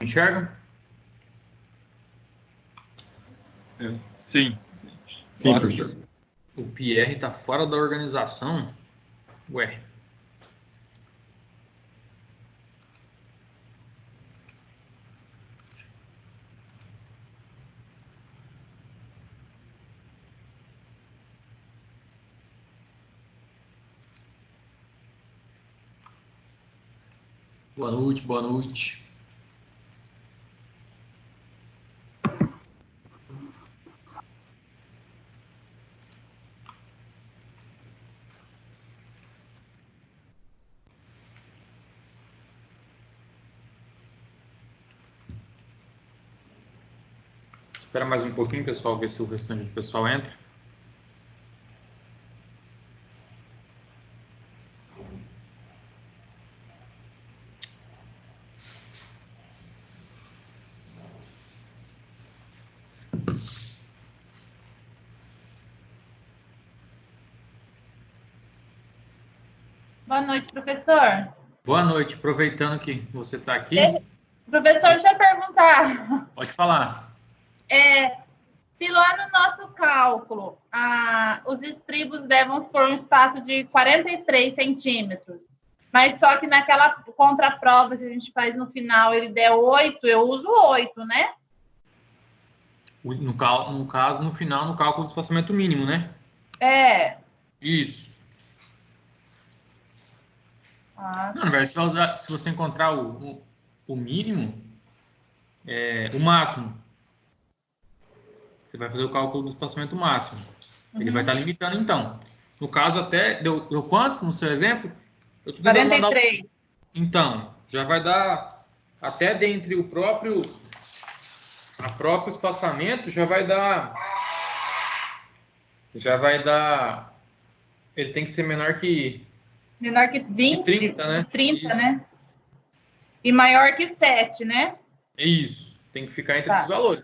Enxerga? Sim. Sim, professor. O Pierre está fora da organização? Ué. Boa noite, boa noite. Espera mais um pouquinho, pessoal, ver se o restante do pessoal entra. Boa noite, professor. Boa noite, aproveitando que você está aqui. Professor, deixa eu perguntar. Pode falar. Se lá no nosso cálculo, os estribos devem por um espaço de 43 centímetros, mas só que naquela contraprova que a gente faz no final, ele der 8, eu uso 8, né? No caso, no final, no cálculo do espaçamento mínimo, né? Isso. Não, na verdade, se você encontrar o mínimo, o máximo, você vai fazer o cálculo do espaçamento máximo. Ele vai estar limitando, então. No caso, até... Deu quantos no seu exemplo? Eu tô 43. Então, já vai dar... Até dentre o próprio espaçamento, já vai dar... Ele tem que ser menor que... Menor que 20, 30, né? 30, Isso. né? E maior que 7, né? Isso. Tem que ficar entre esses valores.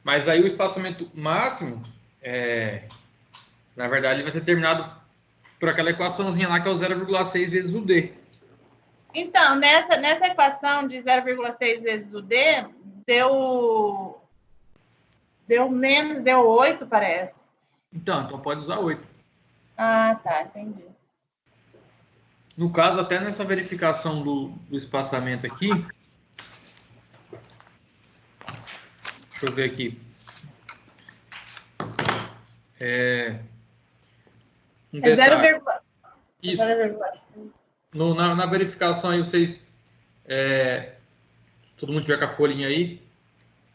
Mas aí o espaçamento máximo, na verdade, ele vai ser determinado por aquela equaçãozinha lá que é o 0,6 vezes o D. Então, nessa equação de 0,6 vezes o D, deu 8, parece. Então pode usar 8. Ah, tá, entendi. No caso, até nessa verificação do espaçamento aqui, deixa eu ver aqui. Um detalhe. 0,6. Isso. Na verificação aí, vocês... todo mundo tiver com a folhinha aí.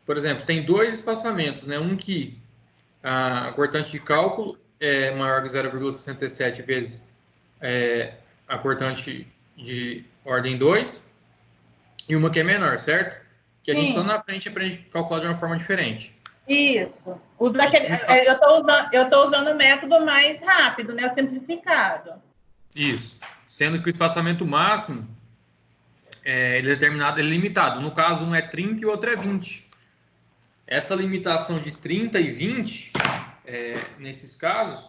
Por exemplo, tem dois espaçamentos, né? Um que a cortante de cálculo é maior que 0,67 vezes a cortante de ordem 2 e uma que é menor, certo? Que a gente lá na frente aprende a calcular de uma forma diferente. Isso. Eu estou usando o método mais rápido, né? O simplificado. Isso. Sendo que o espaçamento máximo ele é determinado, ele é limitado. No caso, um é 30 e o outro é 20. Essa limitação de 30 e 20, nesses casos,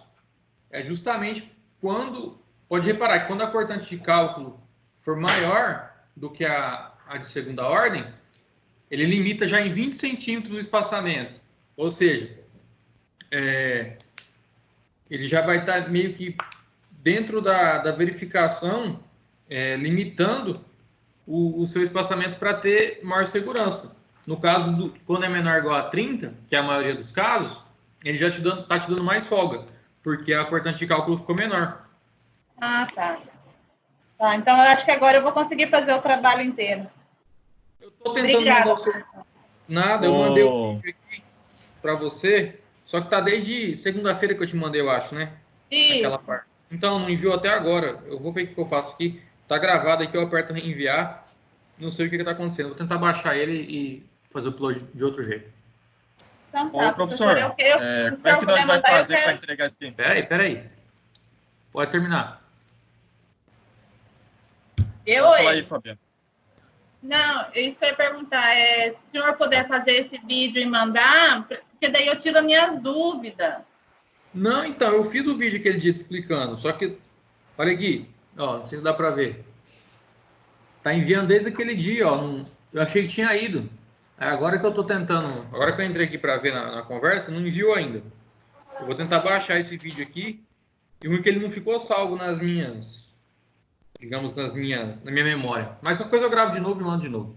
é justamente quando... Pode reparar que quando a cortante de cálculo for maior do que a de segunda ordem, ele limita já em 20 centímetros o espaçamento. Ou seja, ele já vai estar meio que dentro da verificação, limitando o seu espaçamento para ter maior segurança. No caso, quando é menor ou igual a 30, que é a maioria dos casos, ele já está te dando mais folga, porque a cortante de cálculo ficou menor. Ah, tá. Tá, então eu acho que agora eu vou conseguir fazer o trabalho inteiro. Eu estou tentando mandar o seu... Nada, eu mandei o vídeo aqui para você, só que tá desde segunda-feira que eu te mandei, eu acho, né? Isso. Aquela parte. Então, não enviou até agora. Eu vou ver o que eu faço aqui. Tá gravado aqui, eu aperto em enviar. Não sei o que tá acontecendo. Vou tentar baixar ele e fazer o upload de outro jeito. Então tá, Ô, professor, como é que nós vamos fazer para entregar isso aqui? Peraí. Pode terminar. Fala aí, Fabiano. Não, isso que eu ia perguntar. Se o senhor puder fazer esse vídeo e mandar, porque daí eu tiro as minhas dúvidas. Não, então, eu fiz o vídeo aquele dia explicando, só que, olha aqui, ó, não sei se dá para ver. Tá enviando desde aquele dia, ó, Eu achei que tinha ido. Agora que eu tô tentando, agora que eu entrei aqui para ver na conversa, não enviou ainda. Eu vou tentar baixar esse vídeo aqui. E o ruim é que ele não ficou salvo nas minhas, digamos, na minha memória. Mas qualquer coisa eu gravo de novo e mando de novo.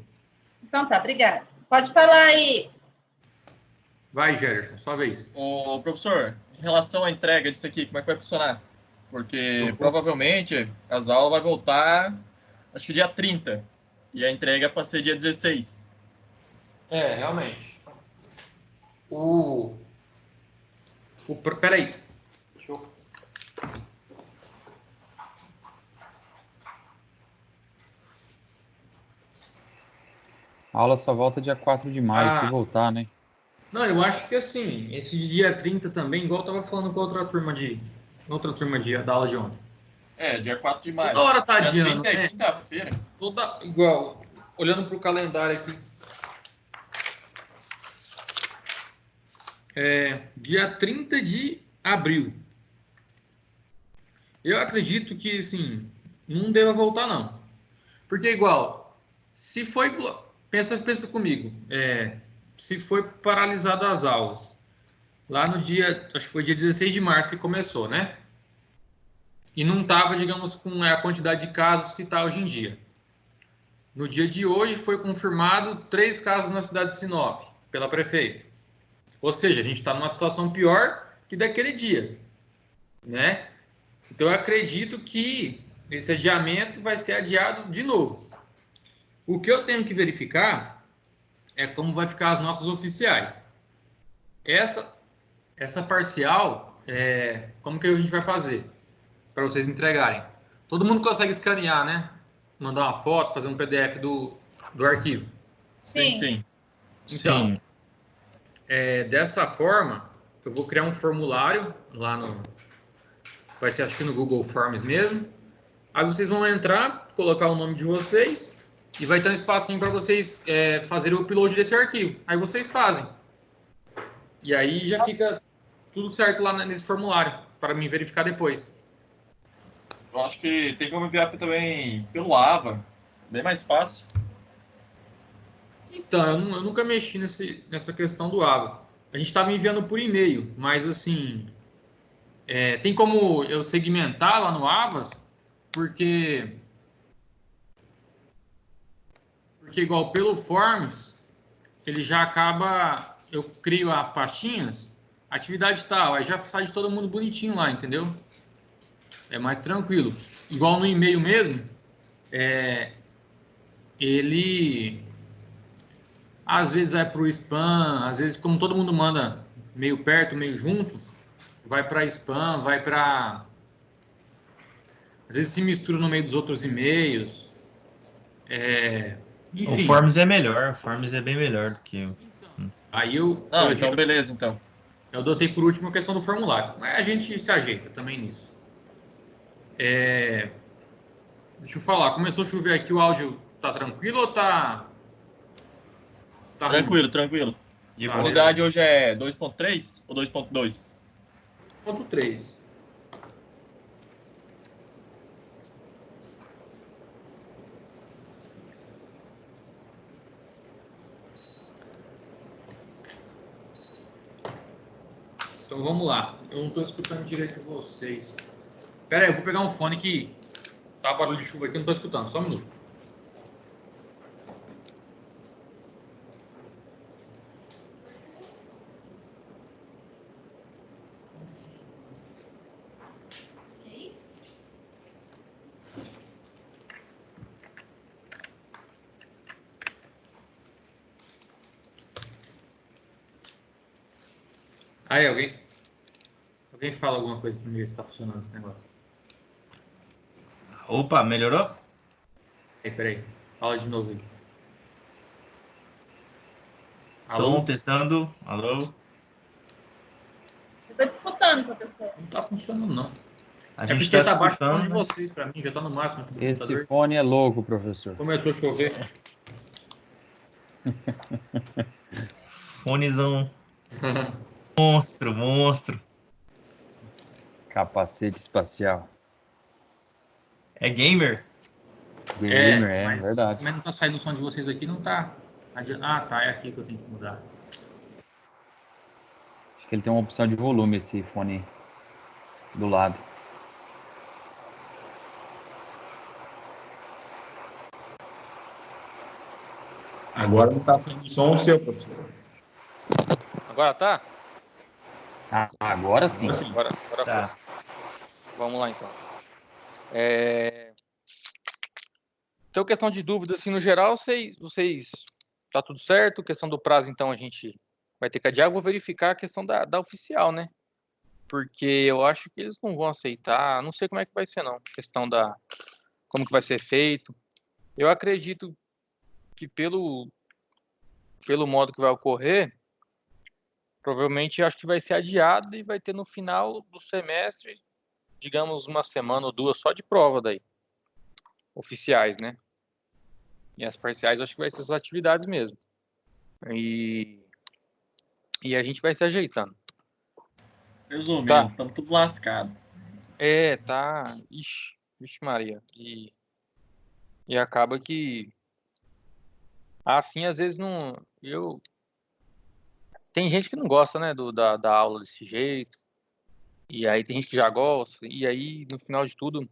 Então tá, obrigada. Pode falar aí. Vai, Gerson, sua vez. Ô, professor, em relação à entrega disso aqui, como é que vai funcionar? Porque provavelmente as aulas vão voltar, acho que dia 30. E a entrega para ser dia 16. Realmente. Peraí. Deixa eu... A aula só volta dia 4 de maio, se voltar, né? Não, eu acho que assim, esse de dia 30 também, igual eu tava falando com outra turma da aula de ontem. Dia 4 de maio. Toda hora tá Dia adiando, 30 é né? quinta-feira. Igual, olhando pro calendário aqui. Dia 30 de abril. Eu acredito que, assim, não deva voltar, não. Porque, igual, se foi... Pensa comigo. Se foi paralisado as aulas, lá no dia... Acho que foi dia 16 de março que começou, né? E não estava, digamos, com a quantidade de casos que está hoje em dia. No dia de hoje foi confirmado 3 casos na cidade de Sinop, pela prefeita. Ou seja, a gente está numa situação pior que daquele dia, né? Então eu acredito que esse adiamento vai ser adiado de novo. O que eu tenho que verificar é como vai ficar as nossas oficiais. Essa parcial, como que a gente vai fazer para vocês entregarem? Todo mundo consegue escanear, né? Mandar uma foto, fazer um PDF do arquivo. Sim. Então, dessa forma, eu vou criar um formulário lá no... Vai ser, acho que no Google Forms mesmo. Aí vocês vão entrar, colocar o nome de vocês e vai ter um espacinho para vocês fazerem o upload desse arquivo. Aí vocês fazem. E aí já fica tudo certo lá nesse formulário, para mim verificar depois. Eu acho que tem como enviar também pelo AVA. Bem mais fácil. Então, eu nunca mexi nessa questão do AVA. A gente estava enviando por e-mail, mas assim, tem como eu segmentar lá no Avas, porque igual pelo Forms, ele já acaba, eu crio as pastinhas, atividade tal, aí já faz de todo mundo bonitinho lá, entendeu? É mais tranquilo. Igual no e-mail mesmo, ele às vezes vai para o spam, às vezes como todo mundo manda meio perto, meio junto, vai para spam, vai para... Às vezes se mistura no meio dos outros e-mails. Enfim. O Forms é melhor, o Forms é bem melhor do que o... Aí eu... Então beleza, então. Eu adotei por último a questão do formulário. Mas a gente se ajeita também nisso. Deixa eu falar, começou a chover aqui, o áudio tá tranquilo ou tá Tranquilo, tranquilo. De A unidade hoje é 2.3 ou 2.2? 2.3. Então vamos lá. Eu não estou escutando direito vocês. Pera aí, eu vou pegar um fone que tá barulho de chuva aqui, eu não estou escutando. Só um minuto. Aí, alguém fala alguma coisa para mim ver se está funcionando esse negócio. Opa, melhorou? Peraí. Fala de novo aí. Som Alô? testando. Alô? Eu estou te escutando, professor. Não está funcionando, não. A gente porque está tá baixo o fone de escutando. vocês, para mim, já está no máximo aqui do Esse computador. fone é louco, professor. Começou a chover. Fonezão. Monstro. Capacete espacial. É gamer? Gamer, mas verdade. como não tá saindo o som de vocês aqui, não tá. Ah, tá, é aqui que eu tenho que mudar. Acho que ele tem uma opção de volume, esse fone do lado. Agora não está saindo som o seu, professor. Agora tá? Ah, agora sim. Agora sim. Agora Tá. foi. Vamos lá, então. Então, questão de dúvidas, assim, no geral, vocês tá tudo certo? Questão do prazo, então, a gente vai ter que adiar. Eu vou verificar a questão da oficial, né? Porque eu acho que eles não vão aceitar. Não sei como é que vai ser, não. Questão como que vai ser feito. Eu acredito que pelo modo que vai ocorrer, provavelmente acho que vai ser adiado e vai ter no final do semestre, digamos, uma semana ou duas só de prova daí. Oficiais, né? E as parciais acho que vai ser essas atividades mesmo. E a gente vai se ajeitando. Resumindo, Tá. estamos tudo lascado. Tá. Vixe Maria. E acaba que assim, às vezes não. Tem gente que não gosta, né, da aula desse jeito. E aí tem gente que já gosta. E aí, no final de tudo,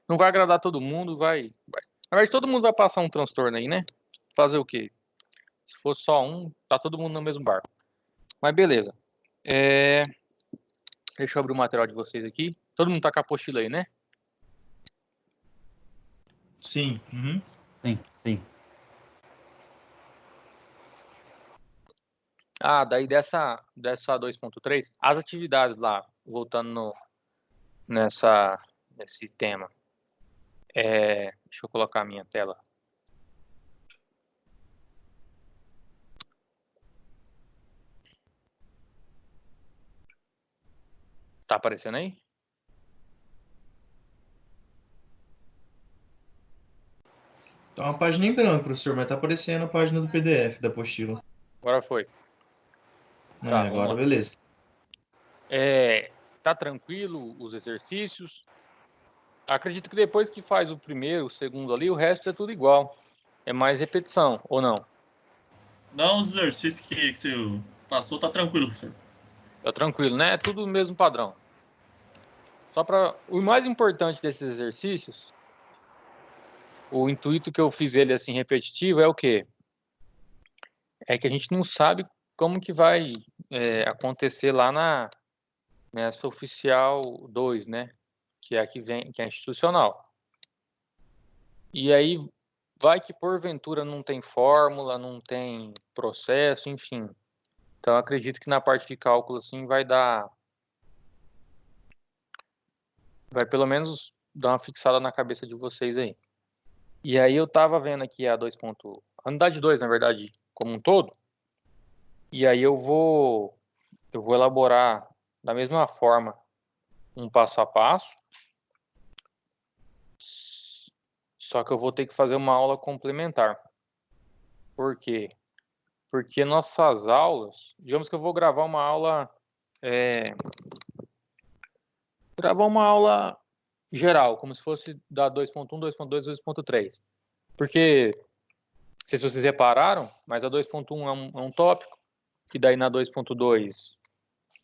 não vai agradar todo mundo, Na verdade, todo mundo vai passar um transtorno aí, né? Fazer o quê? Se fosse só um, tá todo mundo no mesmo barco. Mas beleza. Deixa eu abrir o material de vocês aqui. Todo mundo tá com a apostila aí, né? Sim. Uhum. Sim. Daí dessa 2.3, as atividades lá, voltando nesse tema. Deixa eu colocar a minha tela. Tá aparecendo aí? Tá uma página em branco, professor, mas tá aparecendo a página do PDF da apostila. Agora foi. Tá, vamos Agora lá. beleza. Tá tranquilo os exercícios? Acredito que depois que faz o primeiro, o segundo ali, o resto é tudo igual. É mais repetição, ou não? Não, os exercícios que você passou, tá tranquilo, professor. Tá tranquilo, né? É tudo o mesmo padrão. O mais importante desses exercícios, o intuito que eu fiz ele assim repetitivo é o quê? É que a gente não sabe como que vai acontecer lá nessa oficial 2, né? Que é a que vem, que é institucional. E aí vai que porventura não tem fórmula, não tem processo, enfim. Então acredito que na parte de cálculo assim vai pelo menos dar uma fixada na cabeça de vocês aí. E aí eu tava vendo aqui a unidade 2, na verdade, como um todo. E aí eu vou elaborar da mesma forma um passo a passo. Só que eu vou ter que fazer uma aula complementar. Por quê? Porque nossas aulas, digamos que eu vou gravar uma aula geral, como se fosse da 2.1, 2.2, 2.3. Porque, não sei se vocês repararam, mas a 2.1 é um tópico, que daí na 2.2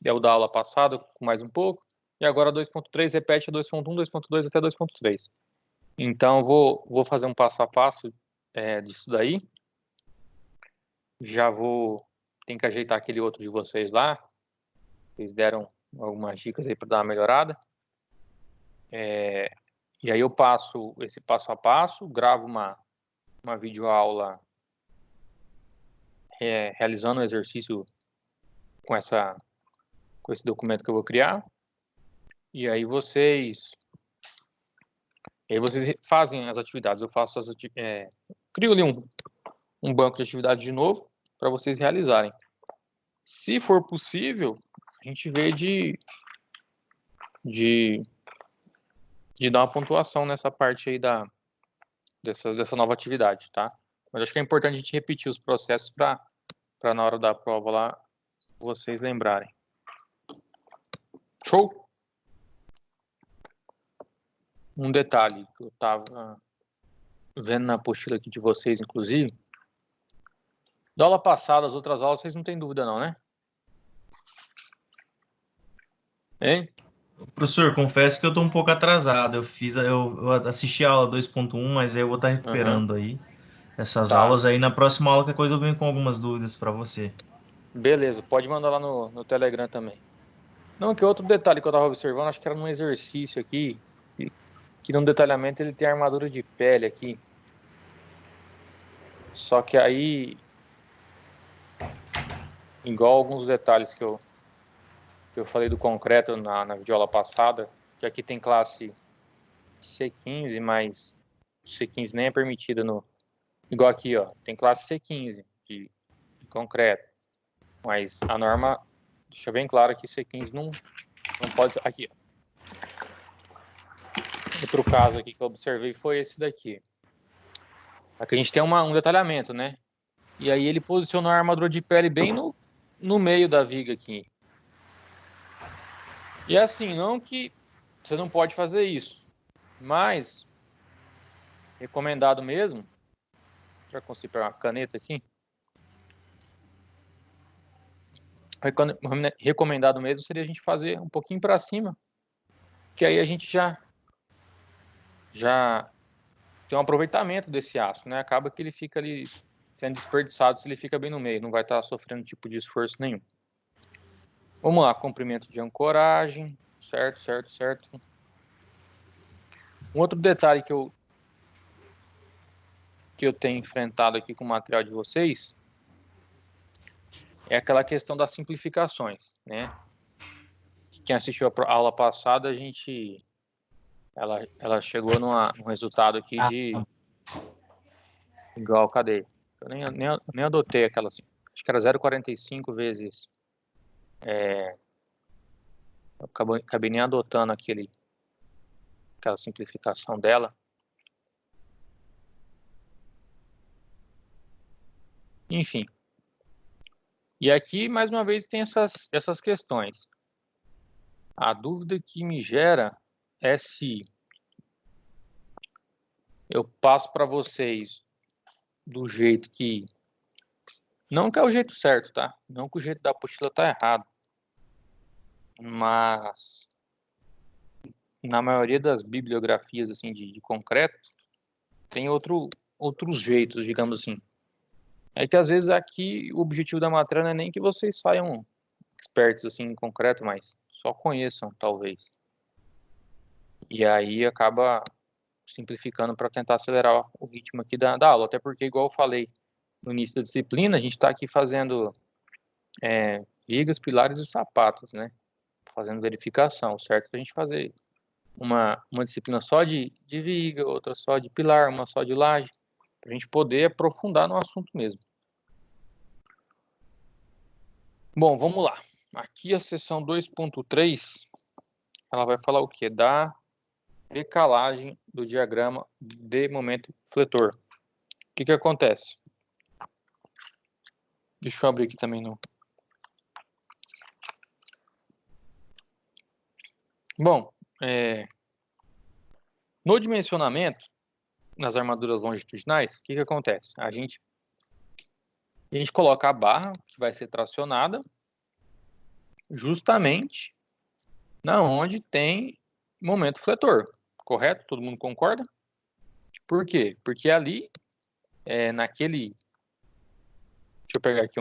é o da aula passada, com mais um pouco, e agora a 2.3 repete a 2.1, 2.2 até 2.3. Então, vou fazer um passo a passo disso daí. Tem que ajeitar aquele outro de vocês lá. Vocês deram algumas dicas aí para dar uma melhorada. E aí eu passo esse passo a passo, gravo uma videoaula realizando o exercício com esse documento que eu vou criar. E aí vocês fazem as atividades. Eu faço crio ali um banco de atividades de novo para vocês realizarem. Se for possível, a gente vê de dar uma pontuação nessa parte aí dessa nova atividade, tá? Mas acho que é importante a gente repetir os processos para na hora da prova lá vocês lembrarem. Show? Um detalhe que eu tava vendo na apostila aqui de vocês, inclusive. Da aula passada, as outras aulas, vocês não têm dúvida não, né? Hein? Professor, confesso que eu tô um pouco atrasado. Eu assisti a aula 2.1, mas aí eu vou estar recuperando aí essas Tá. aulas. Aí na próxima aula, qualquer coisa eu venho com algumas dúvidas para você. Beleza, pode mandar lá no Telegram também. Não, que outro detalhe que eu tava observando, acho que era num exercício aqui, que num detalhamento ele tem armadura de pele aqui. Só que aí, igual alguns detalhes que eu falei do concreto na videoaula passada, que aqui tem classe C15, mas C15 nem é permitida no... Igual aqui, ó, tem classe C15 de concreto, mas a norma deixa bem claro que C15 não pode... Aqui, ó. Outro caso aqui que eu observei foi esse daqui. Aqui a gente tem um detalhamento, né? E aí ele posicionou a armadura de pele bem no meio da viga aqui. E assim, não que você não pode fazer isso, mas recomendado mesmo, já consegui pegar uma caneta aqui, recomendado mesmo seria a gente fazer um pouquinho para cima, que aí a gente já tem um aproveitamento desse aço, né? Acaba que ele fica ali sendo desperdiçado se ele fica bem no meio, não vai estar sofrendo tipo de esforço nenhum. Vamos lá, comprimento de ancoragem, certo. Um outro detalhe que eu tenho enfrentado aqui com o material de vocês é aquela questão das simplificações, né? Quem assistiu a aula passada, ela chegou num resultado aqui de igual, cadê? Eu nem adotei aquela assim, acho que era 0,45 vezes eu acabei nem adotando aquela simplificação dela. Enfim. E aqui, mais uma vez, tem essas questões. A dúvida que me gera é se eu passo para vocês do jeito que... Não que é o jeito certo, tá? Não que o jeito da apostila tá errado. Mas na maioria das bibliografias assim, de concreto, tem outros jeitos, digamos assim. É que às vezes aqui o objetivo da matéria não é nem que vocês saiam expertos assim, em concreto, mas só conheçam, talvez. E aí acaba simplificando para tentar acelerar o ritmo aqui da aula. Até porque, igual eu falei no início da disciplina, a gente está aqui fazendo vigas, pilares e sapatos, né? Fazendo verificação, certo? A gente fazer uma disciplina só de viga, outra só de pilar, uma só de laje, para a gente poder aprofundar no assunto mesmo. Bom, vamos lá. Aqui a seção 2.3, ela vai falar o quê? Da decalagem do diagrama de momento fletor. O que acontece? Deixa eu abrir aqui também no... Bom, no dimensionamento, nas armaduras longitudinais, o que acontece? A gente coloca a barra, que vai ser tracionada, justamente na onde tem momento fletor, correto? Todo mundo concorda? Por quê? Porque ali, deixa eu pegar aqui,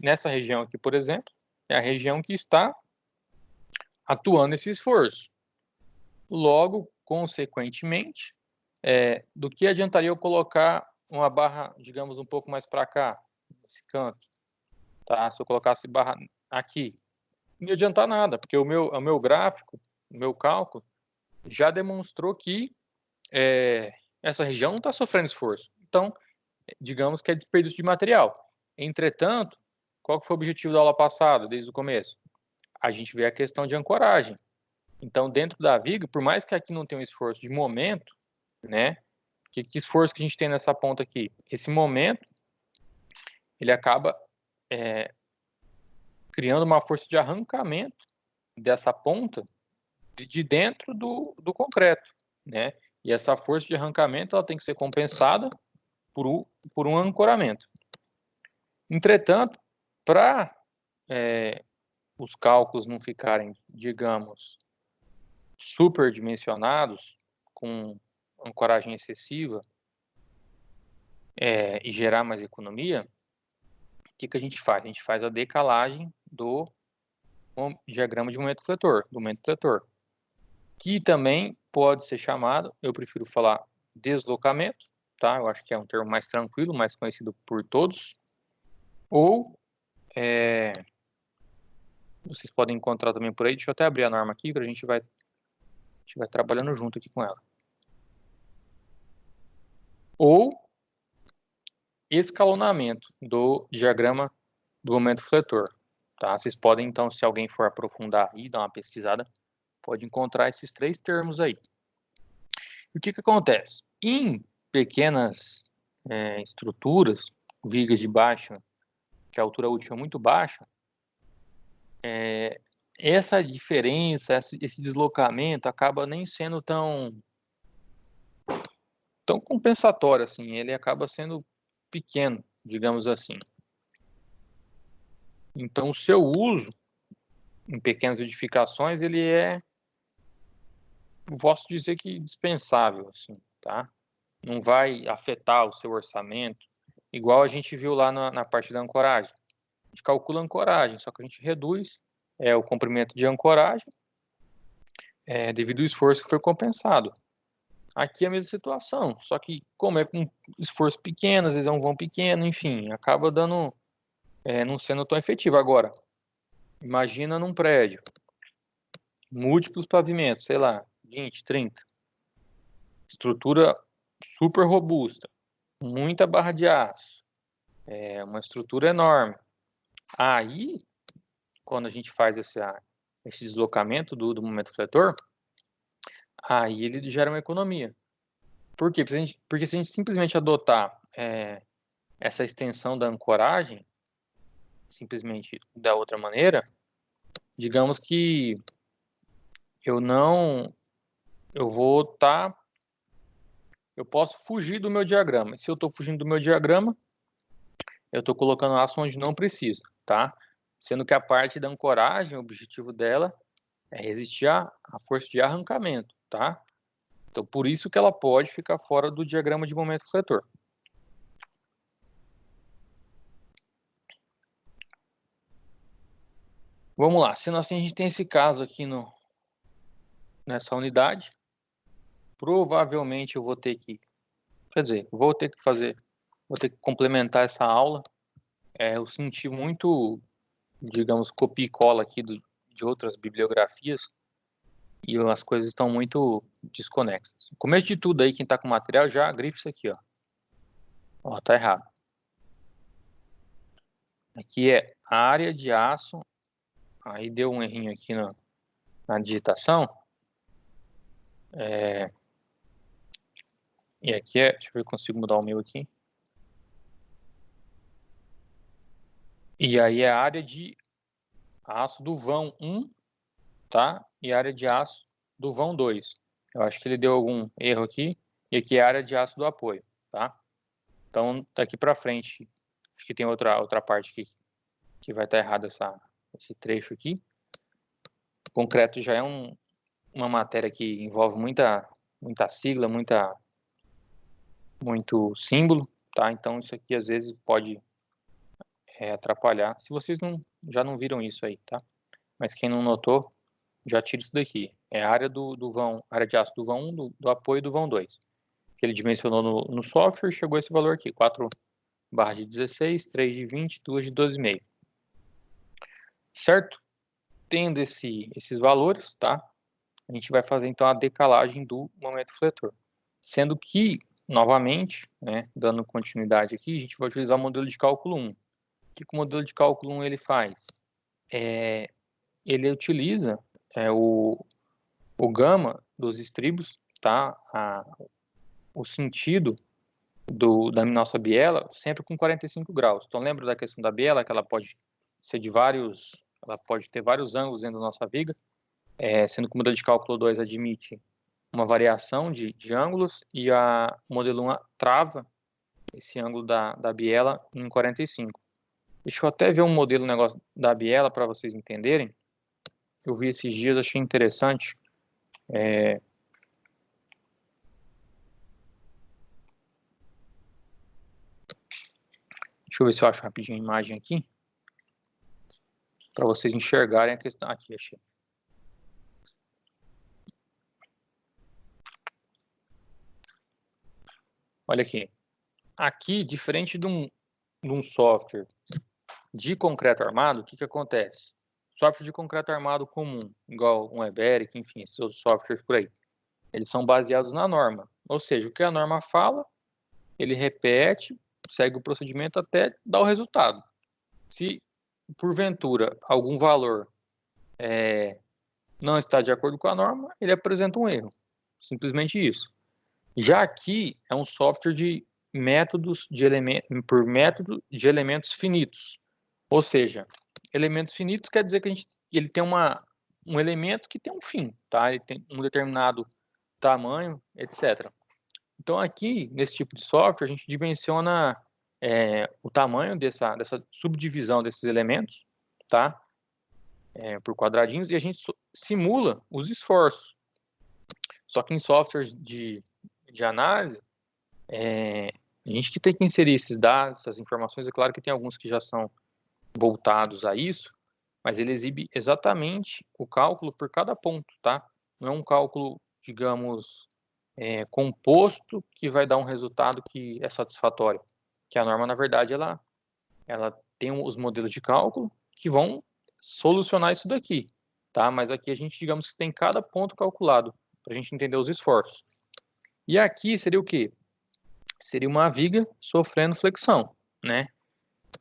nessa região aqui, por exemplo, é a região que está atuando esse esforço. Logo, consequentemente, do que adiantaria eu colocar uma barra, digamos, um pouco mais para cá, nesse canto, tá? Se eu colocasse barra aqui, não ia adiantar nada, porque o meu gráfico, o meu cálculo, já demonstrou que essa região não está sofrendo esforço. Então, digamos que é desperdício de material. Entretanto, qual que foi o objetivo da aula passada, desde o começo? A gente vê a questão de ancoragem. Então, dentro da viga, por mais que aqui não tenha um esforço de momento, né? Que esforço que a gente tem nessa ponta aqui? Esse momento, ele acaba criando uma força de arrancamento dessa ponta de dentro do concreto, né? E essa força de arrancamento ela tem que ser compensada por um ancoramento. Entretanto, para os cálculos não ficarem, digamos, superdimensionados, com ancoragem excessiva, e gerar mais economia, o que a gente faz? A gente faz a decalagem do diagrama de momento fletor, do momento fletor, que também pode ser chamado, eu prefiro falar deslocamento, tá? Eu acho que é um termo mais tranquilo, mais conhecido por todos, ou vocês podem encontrar também por aí. Deixa eu até abrir a norma aqui, que a gente vai trabalhando junto aqui com ela. Ou escalonamento do diagrama do momento fletor, tá? Vocês podem, então, se alguém for aprofundar e dar uma pesquisada, pode encontrar esses 3 termos aí. E o que acontece? Em pequenas estruturas, vigas de baixa, que a altura útil é muito baixa, essa diferença, esse deslocamento acaba nem sendo tão compensatório assim, ele acaba sendo pequeno, digamos assim. Então, o seu uso em pequenas edificações, ele posso dizer que dispensável, assim, tá? Não vai afetar o seu orçamento, igual a gente viu lá na parte da ancoragem. A gente calcula a ancoragem, só que a gente reduz o comprimento de ancoragem devido ao esforço que foi compensado. Aqui é a mesma situação, só que como é com esforço pequeno, às vezes é um vão pequeno, enfim, acaba dando, não sendo tão efetivo. Agora, imagina num prédio, múltiplos pavimentos, sei lá, 20, 30, estrutura super robusta, muita barra de aço, uma estrutura enorme. Aí, quando a gente faz esse deslocamento do momento fletor, aí ele gera uma economia. Por quê? Porque se a gente simplesmente adotar essa extensão da ancoragem, simplesmente da outra maneira, digamos que eu posso fugir do meu diagrama. Se eu estou fugindo do meu diagrama, eu estou colocando aço onde não precisa, tá? Sendo que a parte da ancoragem, o objetivo dela é resistir à força de arrancamento, tá? Então, por isso que ela pode ficar fora do diagrama de momento fletor. Vamos lá, sendo assim, a gente tem esse caso aqui nessa unidade. Provavelmente eu vou ter que complementar essa aula. Eu senti muito, digamos, copia e cola aqui de outras bibliografias e as coisas estão muito desconexas. No começo de tudo aí, quem está com material, já grifa isso aqui, ó. Ó, tá errado. Aqui é área de aço, aí deu um errinho aqui na digitação. E aqui deixa eu ver se eu consigo mudar o meu aqui. E aí é a área de aço do vão 1, tá? E a área de aço do vão 2. Eu acho que ele deu algum erro aqui. E aqui é a área de aço do apoio, tá? Então, daqui para frente, acho que tem outra parte aqui que vai estar errado esse trecho aqui. O concreto já é uma matéria que envolve muita sigla, muito símbolo, tá? Então, isso aqui às vezes pode atrapalhar. Se vocês já não viram isso aí, tá? Mas quem não notou, já tira isso daqui. É a área do vão, área de aço do vão 1, do apoio do vão 2. Que ele dimensionou no software, chegou a esse valor aqui, 4 barras de 16, 3 de 20, 2 de 12,5. Certo? Tendo esses valores, tá? A gente vai fazer então a decalagem do momento fletor. Sendo que, novamente, né, dando continuidade aqui, a gente vai utilizar o modelo de cálculo 1. O que o modelo de cálculo 1 ele faz? Ele utiliza o gama dos estribos, tá? O sentido da nossa biela sempre com 45 graus. Então, lembra da questão da biela, que ela pode ser ela pode ter vários ângulos dentro da nossa viga, sendo que o modelo de cálculo 2 admite uma variação de ângulos e o modelo 1 trava esse ângulo da biela em 45. Deixa eu até ver um modelo negócio da biela para vocês entenderem. Eu vi esses dias, achei interessante. Deixa eu ver se eu acho rapidinho a imagem aqui. Para vocês enxergarem a questão. Aqui, achei. Olha aqui. Aqui, diferente de um software de concreto armado, o que acontece? Software de concreto armado comum, igual um Eberic, enfim, esses outros softwares por aí, eles são baseados na norma. Ou seja, o que a norma fala, ele repete, segue o procedimento até dar o resultado. Se, porventura, algum valor não está de acordo com a norma, ele apresenta um erro. Simplesmente isso. Já aqui é um software de métodos por método de elementos finitos. Ou seja, elementos finitos quer dizer que ele tem um elemento que tem um fim, tá? Ele tem um determinado tamanho, etc. Então aqui, nesse tipo de software, a gente dimensiona o tamanho dessa subdivisão desses elementos, tá? Por quadradinhos, e a gente simula os esforços. Só que em softwares de análise, a gente que tem que inserir esses dados, essas informações. É claro que tem alguns que já são voltados a isso, mas ele exibe exatamente o cálculo por cada ponto, tá? Não é um cálculo, digamos, composto que vai dar um resultado que é satisfatório. Que a norma, na verdade, ela tem os modelos de cálculo que vão solucionar isso daqui, tá? Mas aqui a gente, digamos que tem cada ponto calculado para a gente entender os esforços. E aqui seria o quê? Seria uma viga sofrendo flexão, né?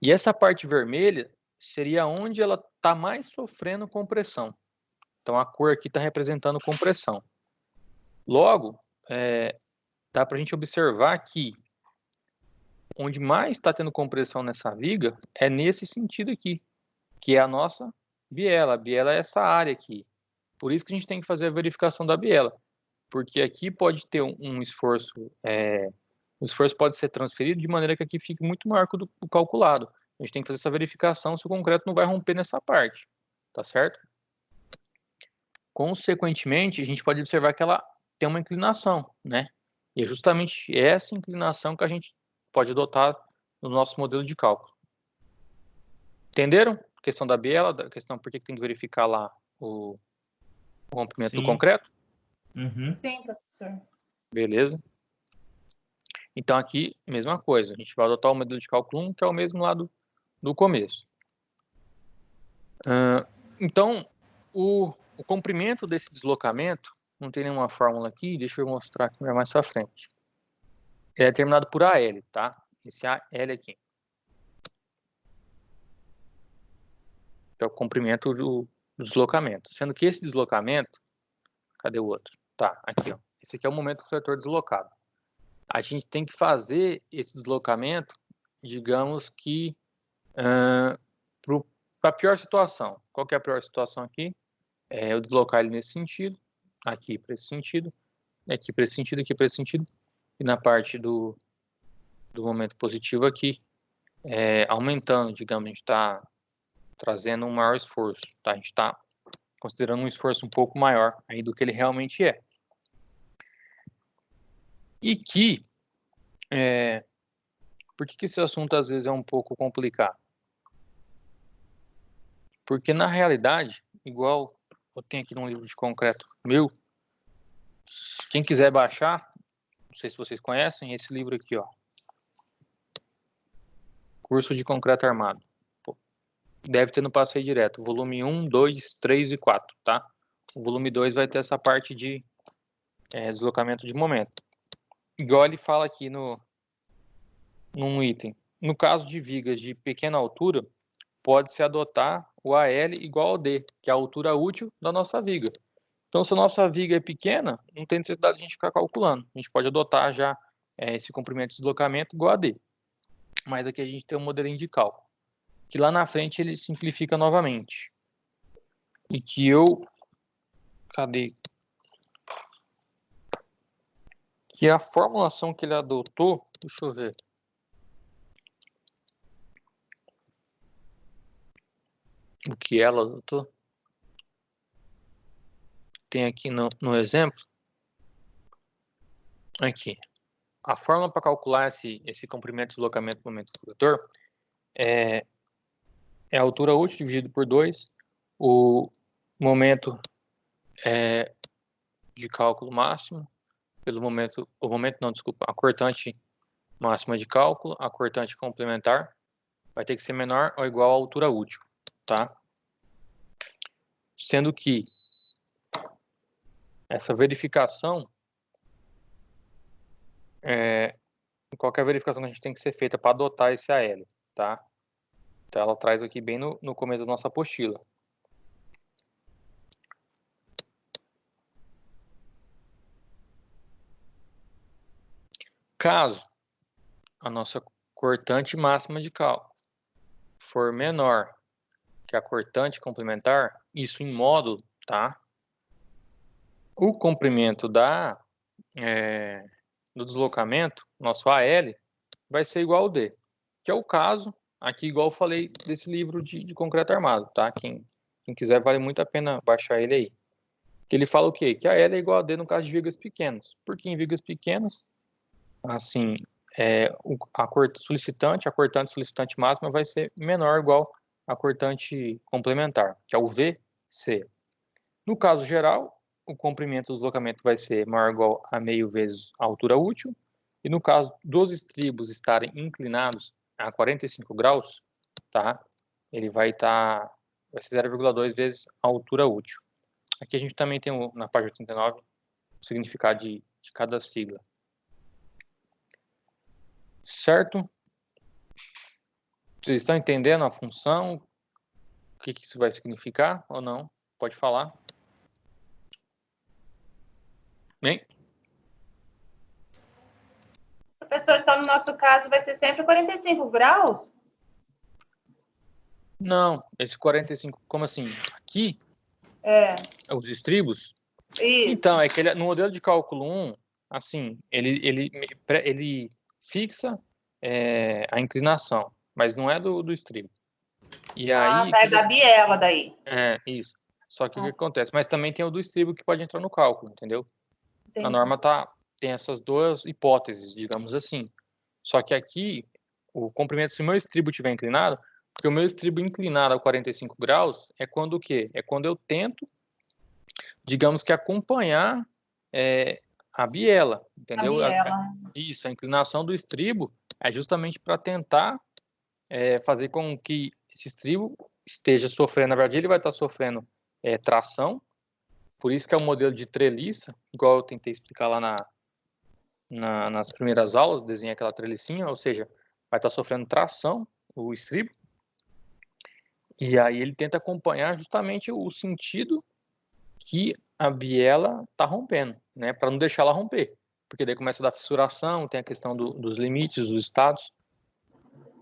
E essa parte vermelha seria onde ela está mais sofrendo compressão. Então a cor aqui está representando compressão. Logo, dá para a gente observar que onde mais está tendo compressão nessa viga é nesse sentido aqui, que é a nossa biela. A biela é essa área aqui. Por isso que a gente tem que fazer a verificação da biela, porque aqui pode ter um esforço, o esforço pode ser transferido de maneira que aqui fique muito maior que o do calculado. A gente tem que fazer essa verificação se o concreto não vai romper nessa parte, tá certo? Consequentemente, a gente pode observar que ela tem uma inclinação, né? E é justamente essa inclinação que a gente pode adotar no nosso modelo de cálculo. Entenderam? A questão da biela, a questão por que tem que verificar lá o rompimento do concreto? Uhum. Sim, professor. Beleza. Então aqui, mesma coisa. A gente vai adotar o modelo de cálculo 1, que é o mesmo lá do começo. Então, o comprimento desse deslocamento, não tem nenhuma fórmula aqui, deixa eu mostrar aqui mais pra frente. Ele é determinado por AL, tá? Esse AL aqui. Que é o comprimento do deslocamento. Sendo que esse deslocamento... Cadê o outro? Tá, aqui, ó. Esse aqui é o momento do fletor deslocado. A gente tem que fazer esse deslocamento, digamos que, para a pior situação. Qual que é a pior situação aqui? Eu deslocar ele nesse sentido, aqui para esse sentido, aqui para esse sentido, aqui para esse sentido, e na parte do momento positivo aqui, aumentando, digamos, a gente está trazendo um maior esforço, tá? A gente está considerando um esforço um pouco maior aí do que ele realmente é. E que, por que esse assunto às vezes é um pouco complicado? Porque na realidade, igual eu tenho aqui num livro de concreto meu, quem quiser baixar, não sei se vocês conhecem, esse livro aqui, ó. Curso de Concreto Armado. Deve ter no Passeio Direto, volume 1, 2, 3 e 4, tá? O volume 2 vai ter essa parte de deslocamento de momento. Igual ele fala aqui num item. No caso de vigas de pequena altura, pode-se adotar o AL igual ao D, que é a altura útil da nossa viga. Então, se a nossa viga é pequena, não tem necessidade de a gente ficar calculando. A gente pode adotar já esse comprimento de deslocamento igual a D. Mas aqui a gente tem um modelinho de cálculo, que lá na frente ele simplifica novamente. E que eu... Cadê? que a formulação que ele adotou, deixa eu ver. O que ela adotou? Tem aqui no exemplo. Aqui. A fórmula para calcular esse comprimento de deslocamento do momento do vetor é a altura útil dividido por 2, o momento de cálculo máximo, a cortante máxima de cálculo, a cortante complementar, vai ter que ser menor ou igual à altura útil, tá? Sendo que essa verificação, qualquer verificação que a gente tem que ser feita para adotar esse AL, tá? Então ela traz aqui bem no começo da nossa apostila. Caso a nossa cortante máxima de cálculo for menor que a cortante complementar, isso em módulo, tá? O comprimento do deslocamento, nosso AL, vai ser igual ao D, que é o caso, aqui igual eu falei desse livro de concreto armado, tá? Quem quiser, vale muito a pena baixar ele aí. Que ele fala o quê? Que a L é igual a D no caso de vigas pequenas. Porque em vigas pequenas, assim, a cortante solicitante máxima vai ser menor ou igual à cortante complementar, que é o VC. No caso geral, o comprimento do deslocamento vai ser maior ou igual a meio vezes a altura útil. E no caso dos estribos estarem inclinados a 45 graus, tá? Ele vai ser 0,2 vezes a altura útil. Aqui a gente também tem, na página 89, o significado de cada sigla. Certo? Vocês estão entendendo a função? O que isso vai significar ou não? Pode falar. Bem? Professor, então no nosso caso vai ser sempre 45 graus? Não, esse 45, como assim? Aqui, os estribos? Isso. Então, é que no modelo de cálculo 1, assim, ele fixa a inclinação, mas não é do estribo. E aí, é da biela daí. Isso. Só que o que acontece? Mas também tem o do estribo que pode entrar no cálculo, entendeu? Entendi. A norma tem essas duas hipóteses, digamos assim. Só que aqui, o comprimento, se o meu estribo estiver inclinado, porque o meu estribo inclinado a 45 graus é quando o quê? É quando eu tento, digamos que acompanhar a biela, entendeu? A biela. Isso, a inclinação do estribo é justamente para tentar fazer com que esse estribo esteja sofrendo, na verdade ele vai estar sofrendo tração, por isso que é um modelo de treliça, igual eu tentei explicar lá nas primeiras aulas, desenhei aquela trelicinha, ou seja, vai estar sofrendo tração, o estribo, e aí ele tenta acompanhar justamente o sentido que a biela está rompendo, né, para não deixar ela romper, porque daí começa a dar fissuração, tem a questão dos limites, dos estados,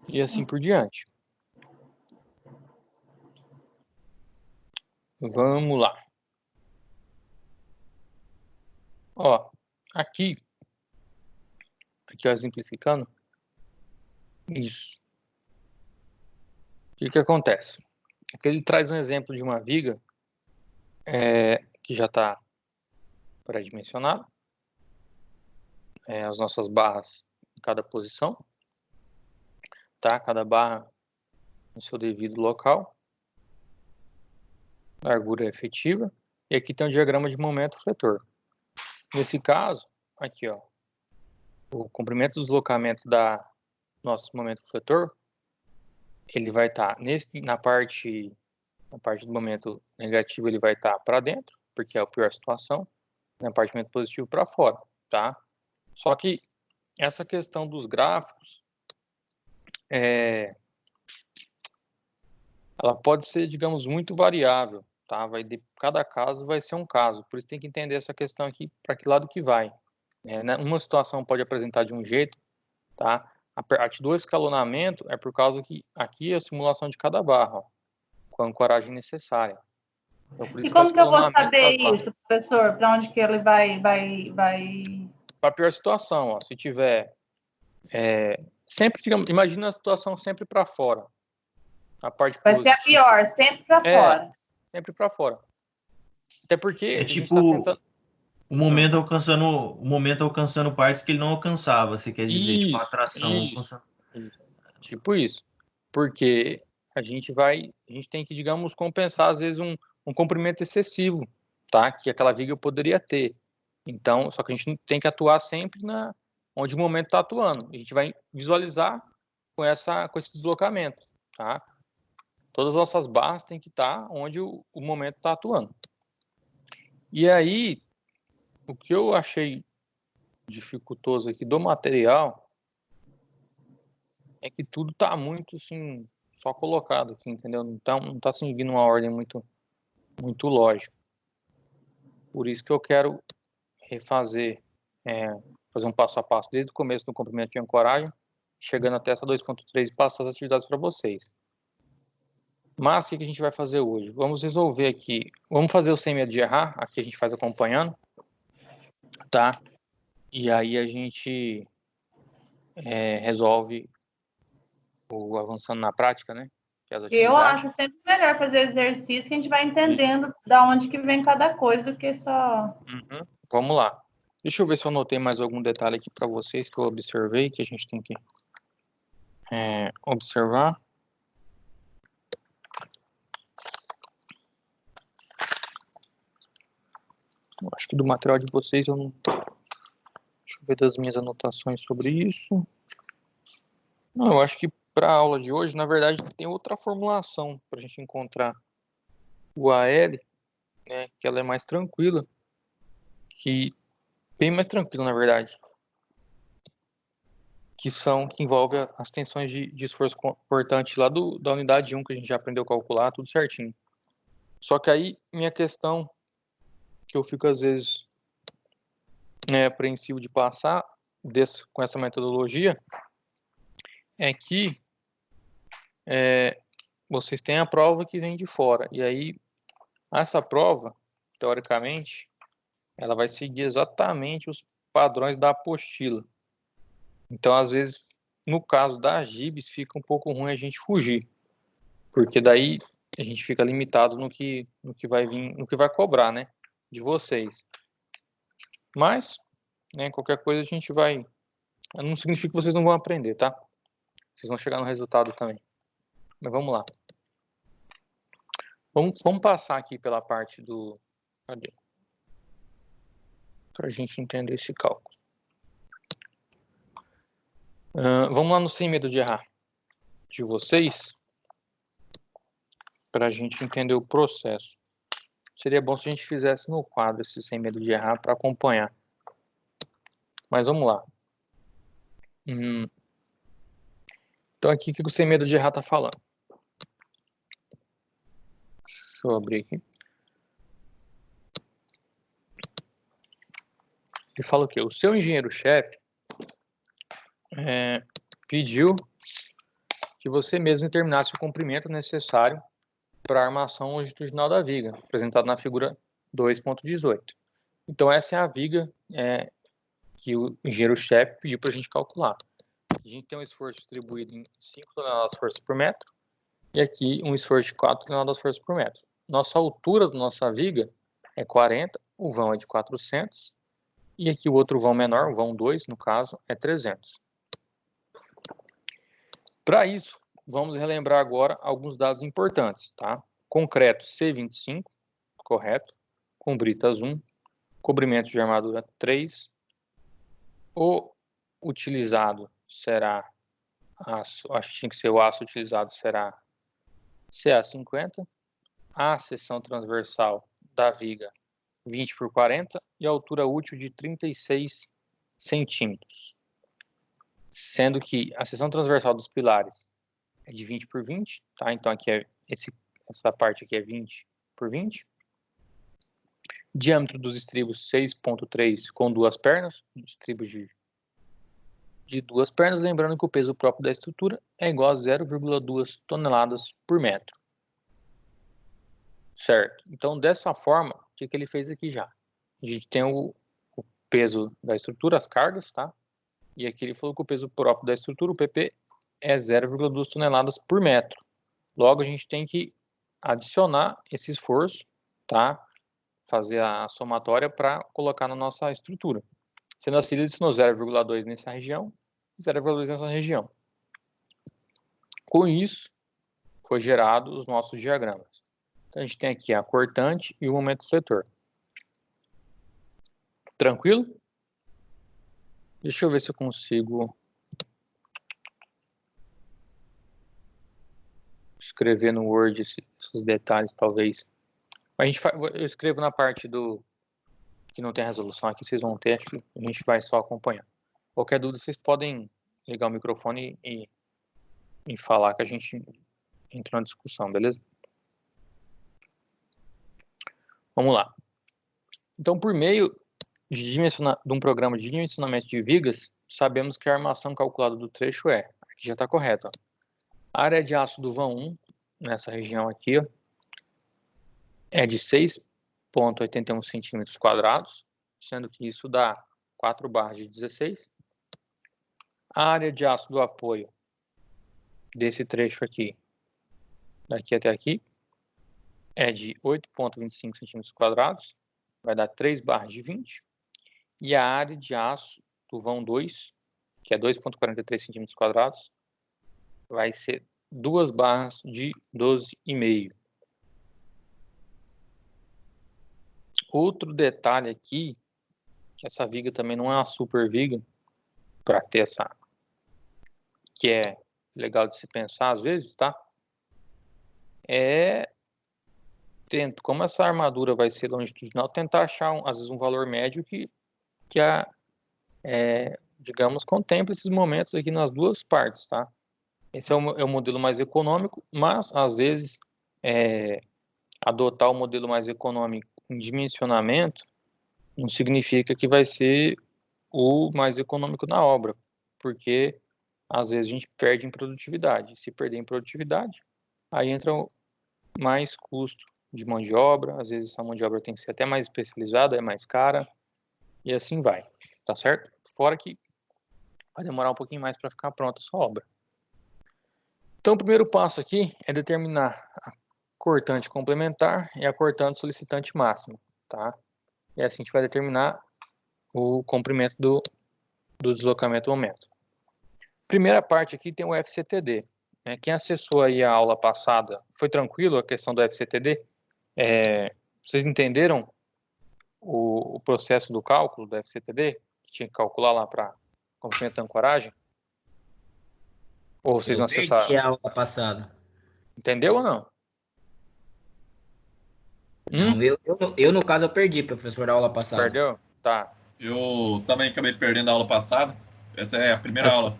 e assim por diante. Vamos lá. Ó, aqui ó, exemplificando, isso. O que acontece? Aqui ele traz um exemplo de uma viga que já está pré-dimensionada, as nossas barras em cada posição, tá? Cada barra no seu devido local, largura efetiva, e aqui tem um diagrama de momento fletor. Nesse caso, aqui ó, o comprimento do deslocamento da nosso momento fletor, ele vai estar na parte do momento negativo, ele vai estar para dentro, porque é a pior situação, na parte do momento positivo para fora, tá? Só que essa questão dos gráficos, ela pode ser, digamos, muito variável, tá? Cada caso vai ser um caso, por isso tem que entender essa questão aqui, para que lado que vai. Uma situação pode apresentar de um jeito, tá? A parte do escalonamento é por causa que aqui é a simulação de cada barra, ó, com a ancoragem necessária. Então, por isso e como que eu vou escalonamento saber isso, professor? Para onde que ele vai para a pior situação, ó, se tiver sempre, digamos, imagina a situação sempre para fora. A parte Vai ser a pior, sempre para fora. Sempre para fora. Até porque É a gente tipo tá tentando... o momento alcançando partes que ele não alcançava, você quer dizer, tipo a atração alcançando. Isso. Tipo isso. Porque a gente tem que, digamos, compensar às vezes um comprimento excessivo, tá? Que aquela viga poderia ter. Então, só que a gente tem que atuar sempre onde o momento está atuando. A gente vai visualizar com esse deslocamento, tá? Todas as nossas barras têm que estar onde o momento está atuando. E aí, o que eu achei dificultoso aqui do material é que tudo está muito, assim, só colocado aqui, entendeu? Então, não está seguindo uma ordem muito, muito lógica. Por isso que eu quero refazer, fazer um passo a passo desde o começo do comprimento de ancoragem, chegando até essa 2.3 e passar as atividades para vocês. Mas o que a gente vai fazer hoje? Vamos resolver aqui, vamos fazer o sem medo de errar, aqui a gente faz acompanhando, tá? E aí a gente resolve o avançando na prática, né? Que é as Eu atividades. acho sempre melhor fazer exercício que a gente vai entendendo da onde que vem cada coisa do que só... Uhum. Vamos lá. Deixa eu ver se eu anotei mais algum detalhe aqui para vocês que eu observei, que a gente tem que observar. Eu acho que do material de vocês eu não... Deixa eu ver das minhas anotações sobre isso. Não, eu acho que para a aula de hoje, na verdade, tem outra formulação para a gente encontrar o AL, né, que ela é mais tranquila, bem mais tranquila, na verdade, que envolve as tensões de esforço cortante lá da unidade 1, que a gente já aprendeu a calcular, tudo certinho. Só que aí, minha questão, que eu fico às vezes apreensivo de passar com essa metodologia, é que vocês têm a prova que vem de fora. E aí, essa prova, teoricamente, ela vai seguir exatamente os padrões da apostila. Então, às vezes, no caso da GIBS, fica um pouco ruim a gente fugir. Porque daí a gente fica limitado no que vai vir, no que vai cobrar, né? De vocês. Mas, né, qualquer coisa a gente vai... Não significa que vocês não vão aprender, tá? Vocês vão chegar no resultado também. Mas vamos lá. Vamos passar aqui pela parte do... Cadê? Para a gente entender esse cálculo. Vamos lá no sem medo de errar de vocês, para a gente entender o processo. Seria bom se a gente fizesse no quadro esse sem medo de errar para acompanhar. Mas vamos lá. Então aqui o que o sem medo de errar está falando? Deixa eu abrir aqui. Ele fala o quê? O seu engenheiro-chefe pediu que você mesmo determinasse o comprimento necessário para a armação longitudinal da viga, apresentada na figura 2.18. Então essa é a viga que o engenheiro-chefe pediu para a gente calcular. A gente tem um esforço distribuído em 5 toneladas força por metro e aqui um esforço de 4 toneladas força por metro. Nossa altura da nossa viga é 40, o vão é de 400 e aqui o outro vão menor, o vão 2 no caso, é 300. Para isso, vamos relembrar agora alguns dados importantes, tá? Concreto C25, correto. Com britas 1, cobrimento de armadura 3. O utilizado será aço, acho que tinha que ser o aço utilizado será CA50. A seção transversal da viga 20 por 40 e a altura útil de 36 centímetros. Sendo que a seção transversal dos pilares é de 20 por 20, tá? Então aqui essa parte aqui é 20 por 20. Diâmetro dos estribos 6.3 com duas pernas, estribos de duas pernas, lembrando que o peso próprio da estrutura é igual a 0,2 toneladas por metro. Certo? Então, dessa forma, o que ele fez aqui já? A gente tem o peso da estrutura, as cargas, tá? E aqui ele falou que o peso próprio da estrutura, o PP, é 0,2 toneladas por metro. Logo, a gente tem que adicionar esse esforço, tá? Fazer a somatória para colocar na nossa estrutura. Sendo assim, ele adicionou 0,2 nessa região, 0,2 nessa região. Com isso, foi gerado os nossos diagramas. Então, a gente tem aqui a cortante e o momento fletor. Tranquilo? Deixa eu ver se eu consigo escrever no Word esses detalhes, talvez. Eu escrevo na parte que não tem resolução aqui, vocês vão ter, acho que a gente vai só acompanhar. Qualquer dúvida, vocês podem ligar o microfone e falar que a gente entrou na discussão, beleza? Vamos lá. Então, por meio de um programa de dimensionamento de vigas, sabemos que a armação calculada do trecho aqui já está correto, ó. A área de aço do vão 1, nessa região aqui, ó, é de 6,81 centímetros quadrados, sendo que isso dá 4 barras de 16. A área de aço do apoio desse trecho aqui, daqui até aqui, é de 8,25 centímetros quadrados, vai dar 3 barras de 20. E a área de aço do vão 2, que é 2,43 centímetros quadrados, vai ser 2 barras de 12,5. Outro detalhe aqui, que essa viga também não é uma super viga, para ter essa, que é legal de se pensar às vezes, tá? Como essa armadura vai ser longitudinal, tentar achar, às vezes, um valor médio que digamos, contempla esses momentos aqui nas duas partes, tá? Esse é o modelo mais econômico, mas, às vezes, adotar o modelo mais econômico em dimensionamento não significa que vai ser o mais econômico na obra, porque, às vezes, a gente perde em produtividade. Se perder em produtividade, aí entra mais custo de mão de obra, às vezes essa mão de obra tem que ser até mais especializada, é mais cara, e assim vai, tá certo? Fora que vai demorar um pouquinho mais para ficar pronta a sua obra. Então, o primeiro passo aqui é determinar a cortante complementar e a cortante solicitante máxima, tá? E assim a gente vai determinar o comprimento do deslocamento do momento. Primeira parte aqui tem o FCTD. Né? Quem acessou aí a aula passada, foi tranquilo a questão do FCTD? Vocês entenderam o processo do cálculo do FCTD? Que tinha que calcular lá para comprimento da ancoragem? Ou vocês não acessaram? Eu a aula passada. Entendeu ou não? Não, eu, no caso, eu perdi, professor, a aula passada. Perdeu? Tá. Eu também acabei perdendo a aula passada. Essa é a primeira aula.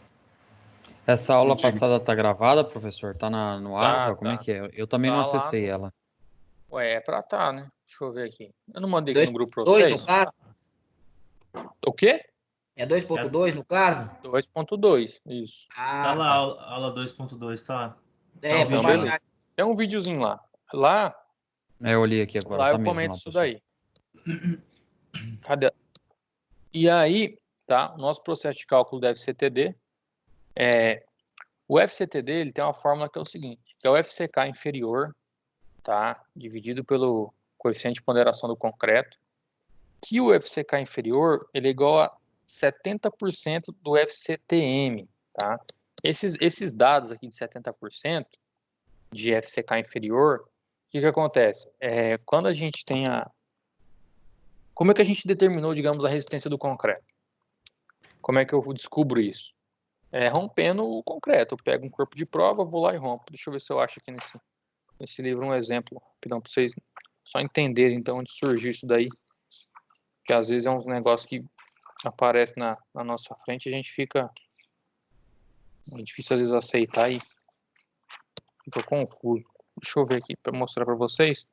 Essa aula Contigo. passada tá gravada, professor? Tá no ar? Como é que é? Eu também Tá não lá acessei ela. Ué, é pra tá, né? Deixa eu ver aqui. Eu não mandei aqui 2.2 no grupo pra vocês? no caso? O quê? É 2.2 no caso? 2.2, isso. Tá lá, aula 2.2, tá? É, Então, vou baixar. Tem um videozinho lá. Lá Eu olhei aqui agora. lá Tá eu mesmo, comento lá, isso professor. daí. Cadê? E aí, tá? O nosso processo de cálculo do FCTD o FCTD ele tem uma fórmula que é o seguinte, que é o FCK inferior, tá? Dividido pelo coeficiente de ponderação do concreto, que o FCK inferior ele é igual a 70% do FCTM, tá? Esses dados aqui de 70% de FCK inferior, o que acontece? Quando a gente tem como é que a gente determinou, digamos, a resistência do concreto? Como é que eu descubro isso? Rompendo o concreto. Eu pego um corpo de prova, vou lá e rompo. Deixa eu ver se eu acho aqui nesse livro um exemplo, rapidão, para vocês só entenderem então onde surgiu isso daí, que às vezes é uns negócios que aparece na nossa frente e a gente fica difícil às vezes aceitar e fica confuso. Deixa eu ver aqui para mostrar para vocês.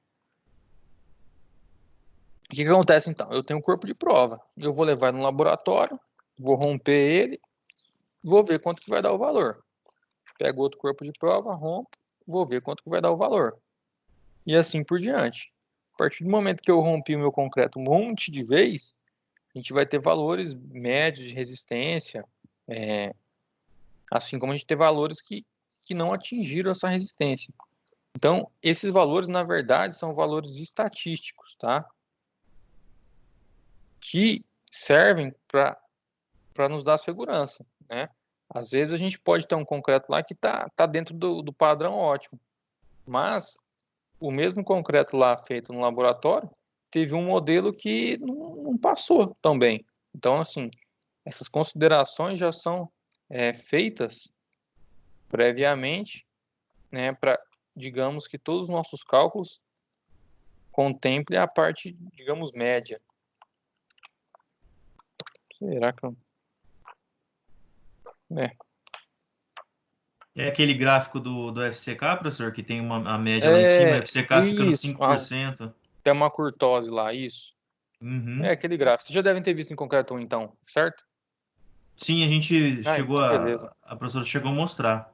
O que acontece então? Eu tenho um corpo de prova, eu vou levar no laboratório, vou romper ele, vou ver quanto que vai dar o valor. Pego outro corpo de prova, rompo, vou ver quanto que vai dar o valor. E assim por diante. A partir do momento que eu rompi o meu concreto um monte de vez, a gente vai ter valores médios de resistência, assim como a gente tem valores que não atingiram essa resistência. Então, esses valores, na verdade, são valores estatísticos, tá? Que servem para nos dar segurança, né? Às vezes a gente pode ter um concreto lá que tá dentro do padrão ótimo, mas o mesmo concreto lá feito no laboratório teve um modelo que não passou tão bem. Então, assim, essas considerações já são feitas previamente, né, para, digamos, que todos os nossos cálculos contemplem a parte, digamos, média. Será que eu... É aquele gráfico do FCK, professor, que tem a média lá em cima, o FCK fica no 5%. Tem uma curtose lá, isso. Uhum. É aquele gráfico. Vocês já devem ter visto em concreto 1, então, certo? Sim, a gente beleza. a professora chegou a mostrar.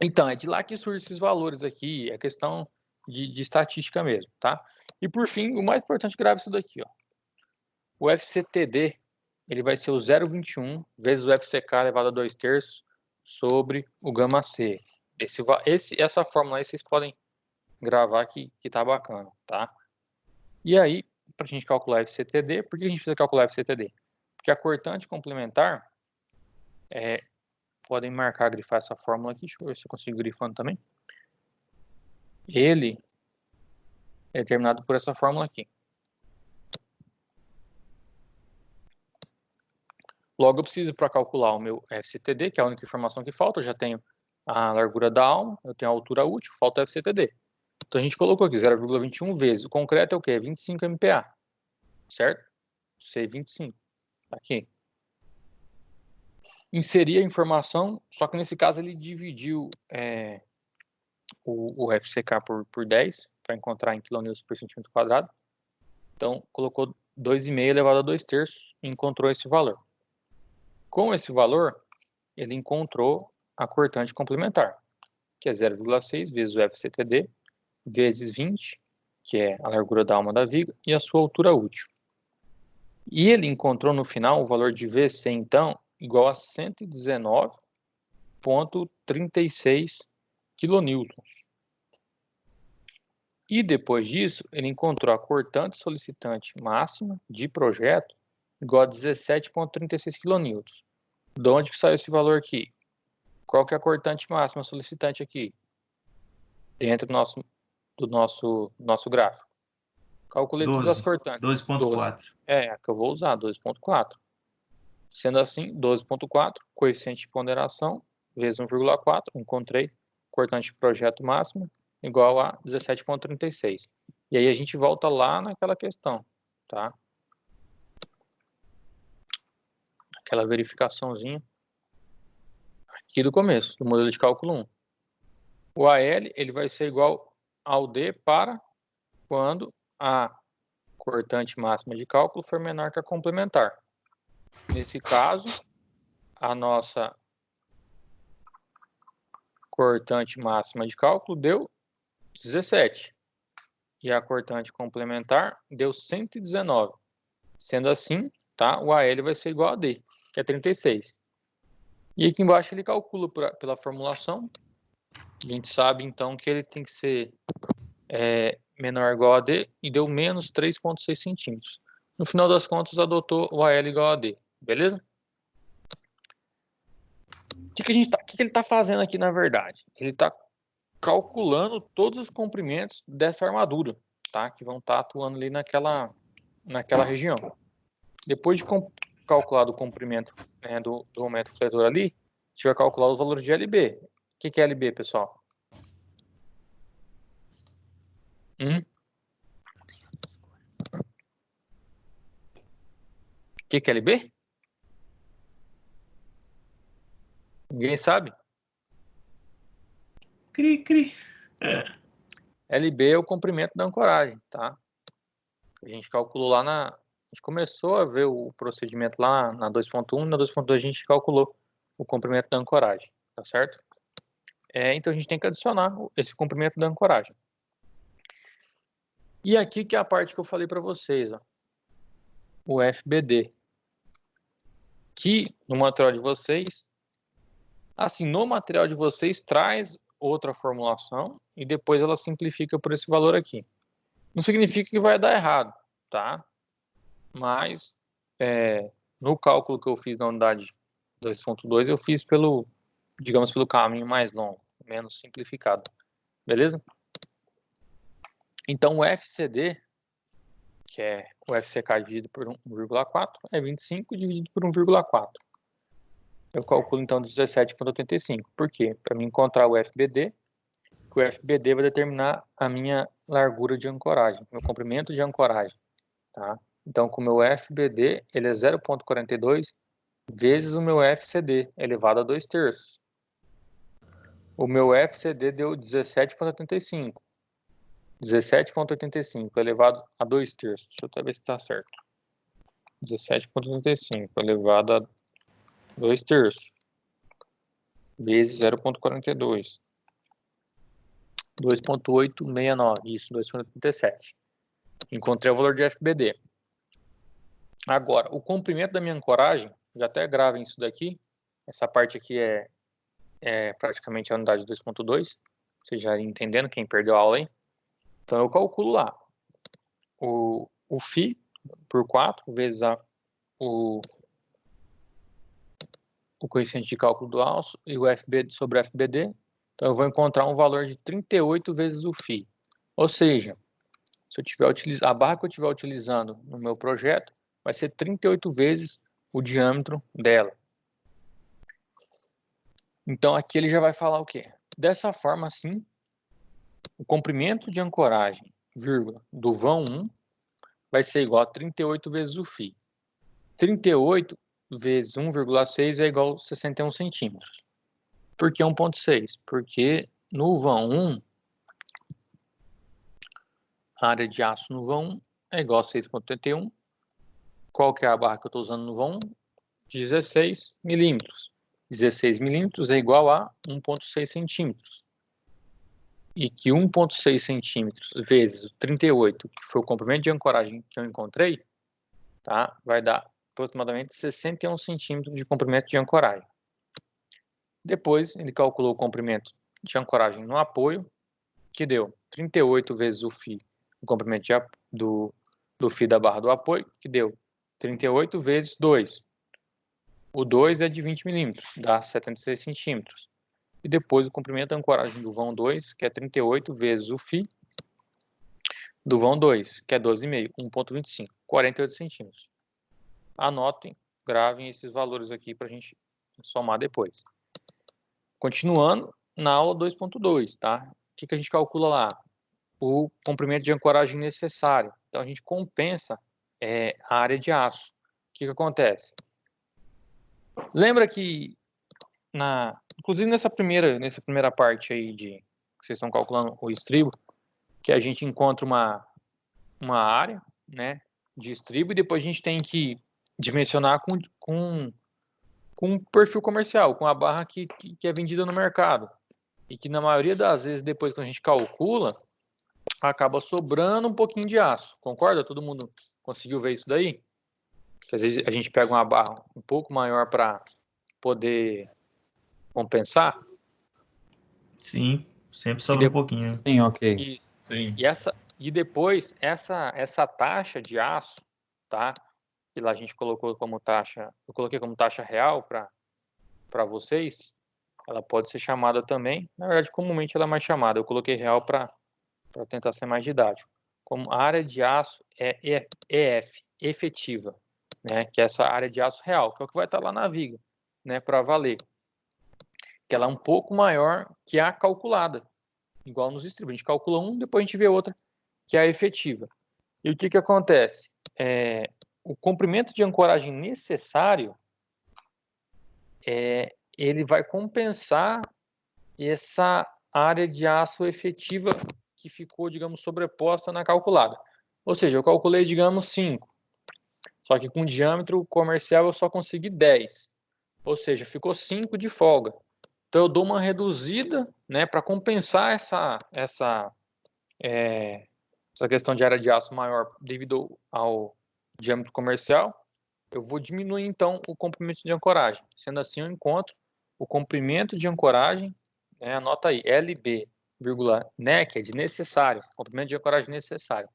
Então, é de lá que surgem esses valores aqui, é questão de estatística mesmo, tá? E por fim, o mais importante, grave isso daqui, ó. O FCTD, ele vai ser o 0,21 vezes o FCK elevado a 2/3 sobre o gama C. Essa fórmula aí vocês podem gravar que tá bacana, tá? E aí, para a gente calcular FCTD, por que a gente precisa calcular FCTD? Porque a cortante complementar, podem marcar, grifar essa fórmula aqui, deixa eu ver se eu consigo grifando também. Ele é determinado por essa fórmula aqui. Logo, eu preciso, para calcular o meu FCTD, que é a única informação que falta, eu já tenho a largura da alma, eu tenho a altura útil, falta o FCTD. Então, a gente colocou aqui 0,21 vezes. O concreto é o quê? 25 MPa, certo? C25, tá aqui. Inserir a informação, só que nesse caso ele dividiu o FCK por 10, para encontrar em kN por centímetro quadrado. Então, colocou 2,5 elevado a 2/3 e encontrou esse valor. Com esse valor, ele encontrou a cortante complementar, que é 0,6 vezes o FCTD, vezes 20, que é a largura da alma da viga, e a sua altura útil. E ele encontrou no final o valor de VC, então, igual a 119,36 kN. E depois disso, ele encontrou a cortante solicitante máxima de projeto igual a 17,36 kN. De onde que saiu esse valor aqui? Qual que é a cortante máxima solicitante aqui? Dentro do nosso gráfico. Calculei todas as cortantes. 12,4. É a que eu vou usar, 12,4. Sendo assim, 12,4, coeficiente de ponderação, vezes 1,4, encontrei cortante de projeto máximo, igual a 17,36. E aí a gente volta lá naquela questão, tá? Aquela verificaçãozinha aqui do começo, do modelo de cálculo 1. O AL, ele vai ser igual ao D para quando a cortante máxima de cálculo for menor que a complementar. Nesse caso, a nossa cortante máxima de cálculo deu 17. E a cortante complementar deu 119. Sendo assim, tá? O AL vai ser igual a D, que é 36. E aqui embaixo ele calcula pela formulação. A gente sabe, então, que ele tem que ser menor ou igual a D e deu menos 3,6 centímetros. No final das contas, adotou o AL igual a D. Beleza? O que ele está fazendo aqui, na verdade? Ele está calculando todos os comprimentos dessa armadura, tá? Que vão estar atuando ali naquela região. Depois de calcular o comprimento, né, do método fletor ali, a gente vai calcular os valores de LB. O que é LB, pessoal? O que é LB? Ninguém sabe? Cri. LB é o comprimento da ancoragem, tá? A gente calculou lá A gente começou a ver o procedimento lá na 2.1, na 2.2 a gente calculou o comprimento da ancoragem, tá certo? Então a gente tem que adicionar esse comprimento da ancoragem. E aqui que é a parte que eu falei para vocês, ó. o FBD, que no material de vocês, assim, no material de vocês traz outra formulação e depois ela simplifica por esse valor aqui. Não significa que vai dar errado, tá? Mas no cálculo que eu fiz na unidade 2.2, eu fiz pelo, digamos, pelo caminho mais longo, menos simplificado. Beleza? Então, o FCD, que é o FCK dividido por 1,4, é 25 dividido por 1,4. Eu calculo, então, 17,85. Por quê? Para mim encontrar o FBD, que o FBD vai determinar a minha largura de ancoragem, meu comprimento de ancoragem. Tá? Então, com o meu FBD, ele é 0,42 vezes o meu FCD, elevado a 2/3. O meu FCD deu 17,85. 17,85 elevado a 2/3. Deixa eu até ver se está certo. 17,85 elevado a 2/3 vezes 0,42. 2,869. Isso, 2,87. Encontrei o valor de FBD. Agora, o comprimento da minha ancoragem, já até gravem isso daqui. Essa parte aqui é praticamente a unidade 2.2. Vocês já entendendo, quem perdeu a aula aí. Então, eu calculo lá o φ por 4 vezes o coeficiente de cálculo do alço e o FB sobre o FBD. Então, eu vou encontrar um valor de 38 vezes o φ. Ou seja, se eu tiver a barra que eu estiver utilizando no meu projeto vai ser 38 vezes o diâmetro dela. Então, aqui ele já vai falar o quê? Dessa forma, assim, o comprimento de ancoragem, vírgula, do vão 1 vai ser igual a 38 vezes o φ. 38 vezes 1,6 é igual a 61 centímetros. Por que 1,6? Porque no vão 1, a área de aço no vão 1 é igual a 6,81. Qual que é a barra que eu estou usando no vão 1? 16 milímetros. 16 milímetros é igual a 1,6 centímetros. E que 1,6 centímetros vezes 38, que foi o comprimento de ancoragem que eu encontrei, tá? Vai dar aproximadamente 61 centímetros de comprimento de ancoragem. Depois, ele calculou o comprimento de ancoragem no apoio, que deu 38 vezes o φ, o comprimento do φ da barra do apoio, que deu 38 vezes 2. O 2 é de 20 milímetros, dá 76 centímetros. E depois o comprimento da ancoragem do vão 2, que é 38 vezes o φ do vão 2, que é 12,5, 1,25, 48 centímetros. Anotem, gravem esses valores aqui para a gente somar depois. Continuando na aula 2.2, tá? O que a gente calcula lá? O comprimento de ancoragem necessário. Então a gente compensa a área de aço. O que acontece? Lembra que inclusive nessa primeira parte aí que vocês estão calculando o estribo, que a gente encontra uma área, né, de estribo e depois a gente tem que dimensionar com um perfil comercial, com a barra que é vendida no mercado. E que na maioria das vezes, depois que a gente calcula, acaba sobrando um pouquinho de aço. Concorda? Todo mundo conseguiu ver isso daí? Que às vezes a gente pega uma barra um pouco maior para poder compensar. Sim, sempre sobra um pouquinho. Sim, ok. Sim. E depois, essa taxa de aço, tá? Que lá a gente colocou como taxa, eu coloquei como taxa real para vocês, ela pode ser chamada também, na verdade, comumente ela é mais chamada, eu coloquei real para tentar ser mais didático. Como a área de aço é EF, efetiva, né? Que é essa área de aço real, que é o que vai estar lá na viga, né? Para valer. Que ela é um pouco maior que a calculada, igual nos estribos. A gente calcula um, depois a gente vê outra, que é a efetiva. E o que acontece? O comprimento de ancoragem necessário, ele vai compensar essa área de aço efetiva que ficou, digamos, sobreposta na calculada. Ou seja, eu calculei, digamos, 5. Só que com diâmetro comercial eu só consegui 10. Ou seja, ficou 5 de folga. Então eu dou uma reduzida, né, para compensar essa questão de área de aço maior devido ao diâmetro comercial, eu vou diminuir, então, o comprimento de ancoragem. Sendo assim, eu encontro o comprimento de ancoragem, né, anota aí, LB, né, que é de necessário, comprimento de ancoragem necessário.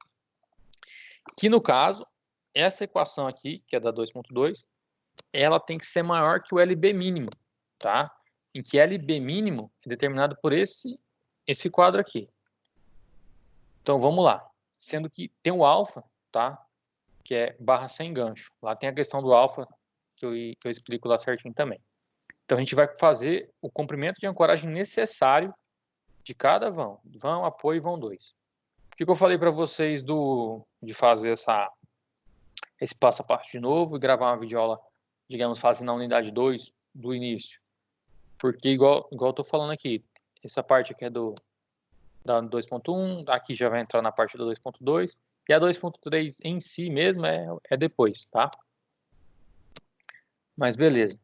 Que, no caso, essa equação aqui, que é da 2.2, ela tem que ser maior que o LB mínimo, tá? Em que LB mínimo é determinado por esse quadro aqui. Então, vamos lá. Sendo que tem o alfa, tá? Que é barra sem gancho. Lá tem a questão do alfa, que eu explico lá certinho também. Então, a gente vai fazer o comprimento de ancoragem necessário de cada vão. Vão, apoio e vão 2. O que eu falei para vocês de fazer esse passo a passo de novo e gravar uma videoaula, digamos, fazendo a unidade 2 do início? Porque, igual eu tô falando aqui, essa parte aqui é da 2.1, aqui já vai entrar na parte da 2.2, e a 2.3 em si mesmo é depois, tá? Mas beleza.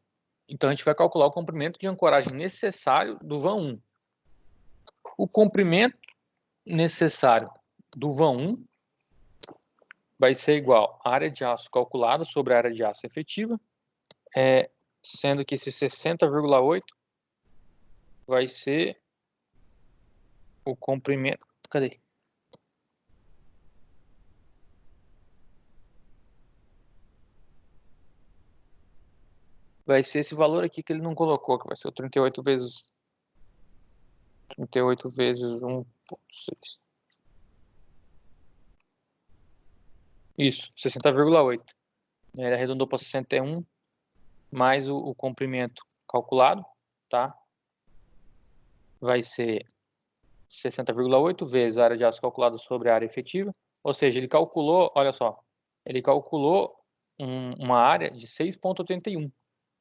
Então, a gente vai calcular o comprimento de ancoragem necessário do vão 1. O comprimento necessário do vão 1 vai ser igual à área de aço calculada sobre a área de aço efetiva, sendo que esse 60,8 vai ser o comprimento... Cadê? Vai ser esse valor aqui que ele não colocou, que vai ser o 38 vezes 1.6. Isso, 60,8. Ele arredondou para 61, mais o comprimento calculado, tá? Vai ser 60,8 vezes a área de aço calculada sobre a área efetiva. Ou seja, ele calculou, olha só, ele calculou uma área de 6,81.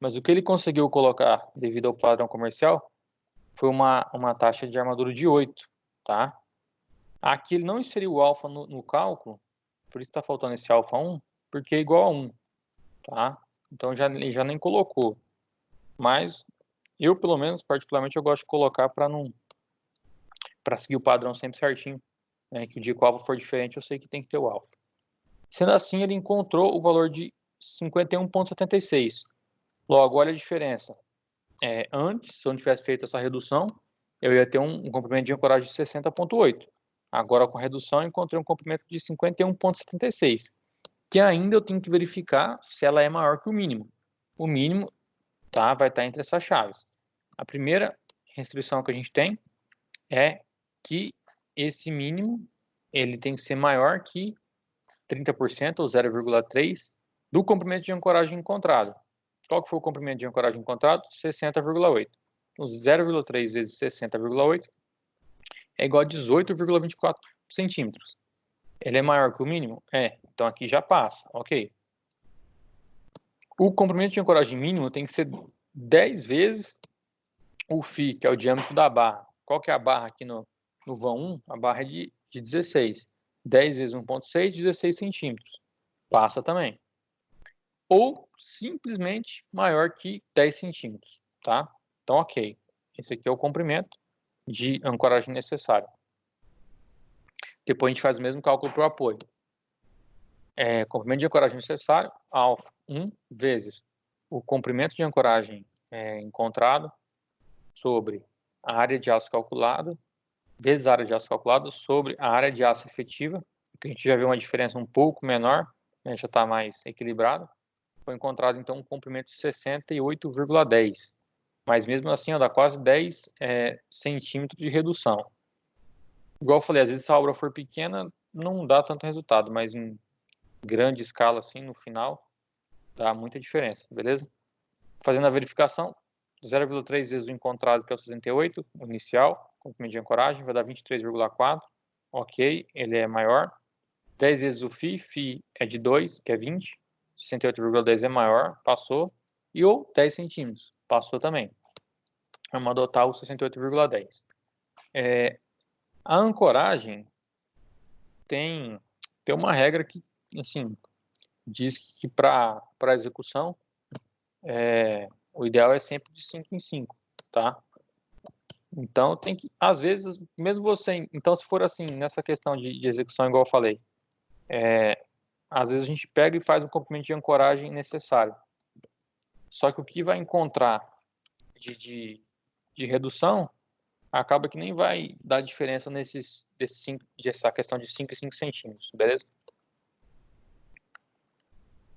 Mas o que ele conseguiu colocar, devido ao padrão comercial, foi uma taxa de armadura de 8, tá? Aqui ele não inseriu o alfa no cálculo, por isso está faltando esse alfa 1, porque é igual a 1, tá? Então ele já nem colocou. Mas eu, pelo menos, particularmente, eu gosto de colocar para seguir o padrão sempre certinho, né? Que o dia que o alfa for diferente, eu sei que tem que ter o alfa. Sendo assim, ele encontrou o valor de 51,76. Logo, olha a diferença. Antes, se eu não tivesse feito essa redução, eu ia ter um comprimento de ancoragem de 60,8. Agora, com a redução, eu encontrei um comprimento de 51,76, que ainda eu tenho que verificar se ela é maior que o mínimo. O mínimo, tá, vai estar entre essas chaves. A primeira restrição que a gente tem é que esse mínimo ele tem que ser maior que 30% ou 0,3 do comprimento de ancoragem encontrado. Qual que foi o comprimento de ancoragem encontrado? 60,8. Então, 0,3 vezes 60,8 é igual a 18,24 centímetros. Ele é maior que o mínimo? Então aqui já passa, ok. O comprimento de ancoragem mínimo tem que ser 10 vezes o φ, que é o diâmetro da barra. Qual que é a barra aqui no vão 1? A barra é de 16. 10 vezes 1,6, 16 centímetros. Passa também. Ou simplesmente maior que 10 centímetros, tá? Então, ok. Esse aqui é o comprimento de ancoragem necessário. Depois a gente faz o mesmo cálculo para o apoio. Comprimento de ancoragem necessário, alfa 1 vezes o comprimento de ancoragem encontrado sobre a área de aço calculado, vezes a área de aço calculado sobre a área de aço efetiva, que a gente já viu uma diferença um pouco menor, né, já está mais equilibrado. Foi encontrado, então, um comprimento de 68,10. Mas, mesmo assim, dá quase 10 centímetros de redução. Igual eu falei, às vezes, se a obra for pequena, não dá tanto resultado, mas em grande escala, assim, no final, dá muita diferença, beleza? Fazendo a verificação, 0,3 vezes o encontrado, que é o 68, o inicial, comprimento de ancoragem, vai dar 23,4. Ok, ele é maior. 10 vezes o φ é de 2, que é 20. 68,10 é maior, passou. E ou 10 centímetros, passou também. Vamos adotar o 68,10. A ancoragem tem uma regra que, assim, diz que para execução, o ideal é sempre de 5 em 5, tá? Então, tem que, às vezes, mesmo você... Então, se for assim, nessa questão de execução, igual eu falei, às vezes a gente pega e faz o comprimento de ancoragem necessário. Só que o que vai encontrar de redução acaba que nem vai dar diferença dessa questão de 5 e 5 centímetros, beleza?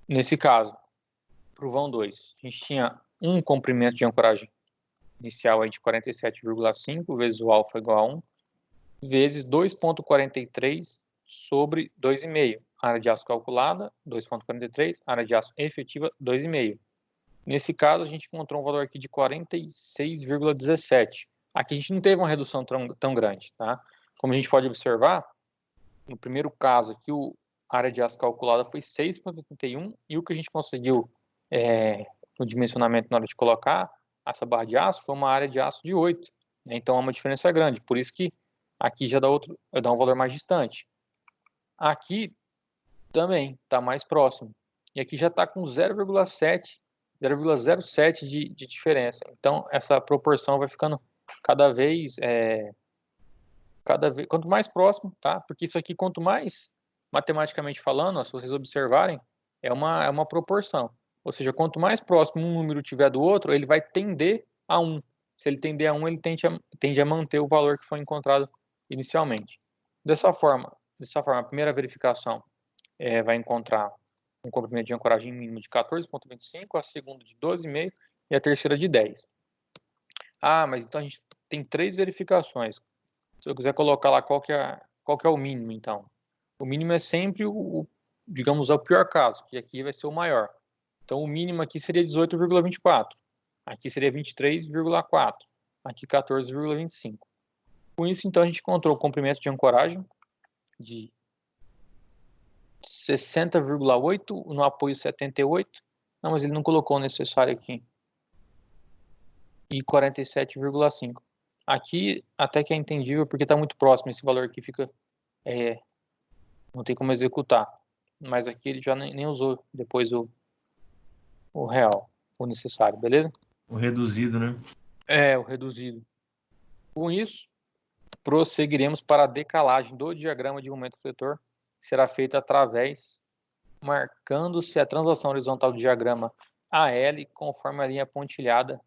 Nesse caso, para o vão 2, a gente tinha um comprimento de ancoragem inicial aí de 47,5 vezes o alfa igual a 1, vezes 2,43 sobre 2,5. Área de aço calculada, 2,43, área de aço efetiva, 2,5. Nesse caso, a gente encontrou um valor aqui de 46,17. Aqui a gente não teve uma redução tão grande, tá? Como a gente pode observar, no primeiro caso aqui, a área de aço calculada foi 6,81 e o que a gente conseguiu no dimensionamento na hora de colocar essa barra de aço foi uma área de aço de 8. Né? Então, é uma diferença grande. Por isso que aqui já dá um valor mais distante. Aqui também está mais próximo. E aqui já está com 0,07 de diferença. Então, essa proporção vai ficando cada vez, quanto mais próximo, tá? Porque isso aqui, quanto mais, matematicamente falando, ó, se vocês observarem, é uma proporção. Ou seja, quanto mais próximo um número tiver do outro, ele vai tender a 1. Se ele tender a 1, ele tende a manter o valor que foi encontrado inicialmente. Dessa forma, a primeira verificação vai encontrar um comprimento de ancoragem mínimo de 14,25, a segunda de 12,5 e a terceira de 10. Ah, mas então a gente tem 3 verificações. Se eu quiser colocar lá qual que é o mínimo, então. O mínimo é sempre digamos, o pior caso, que aqui vai ser o maior. Então, o mínimo aqui seria 18,24. Aqui seria 23,4. Aqui 14,25. Com isso, então, a gente encontrou o comprimento de ancoragem de 60,8, no apoio 78. Não, mas ele não colocou o necessário aqui. E 47,5. Aqui até que é entendível, porque está muito próximo. Esse valor aqui fica... não tem como executar. Mas aqui ele já nem usou depois o real, o necessário, beleza? O reduzido, né? O reduzido. Com isso, prosseguiremos para a decalagem do diagrama de momento fletor, que será feita através, marcando-se a translação horizontal do diagrama AL conforme a linha pontilhada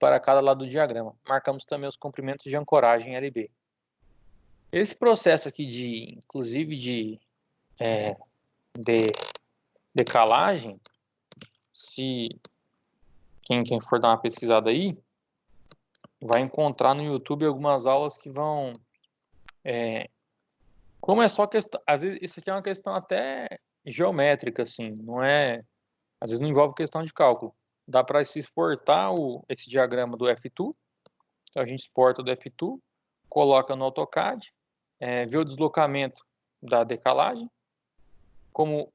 para cada lado do diagrama. Marcamos também os comprimentos de ancoragem LB. Esse processo aqui inclusive de decalagem, se quem for dar uma pesquisada aí, vai encontrar no YouTube algumas aulas que vão... como é só questão... Às vezes isso aqui é uma questão até geométrica, assim, não é... Às vezes não envolve questão de cálculo. Dá para se exportar esse diagrama do F2, então a gente exporta do F2, coloca no AutoCAD, vê o deslocamento da decalagem, como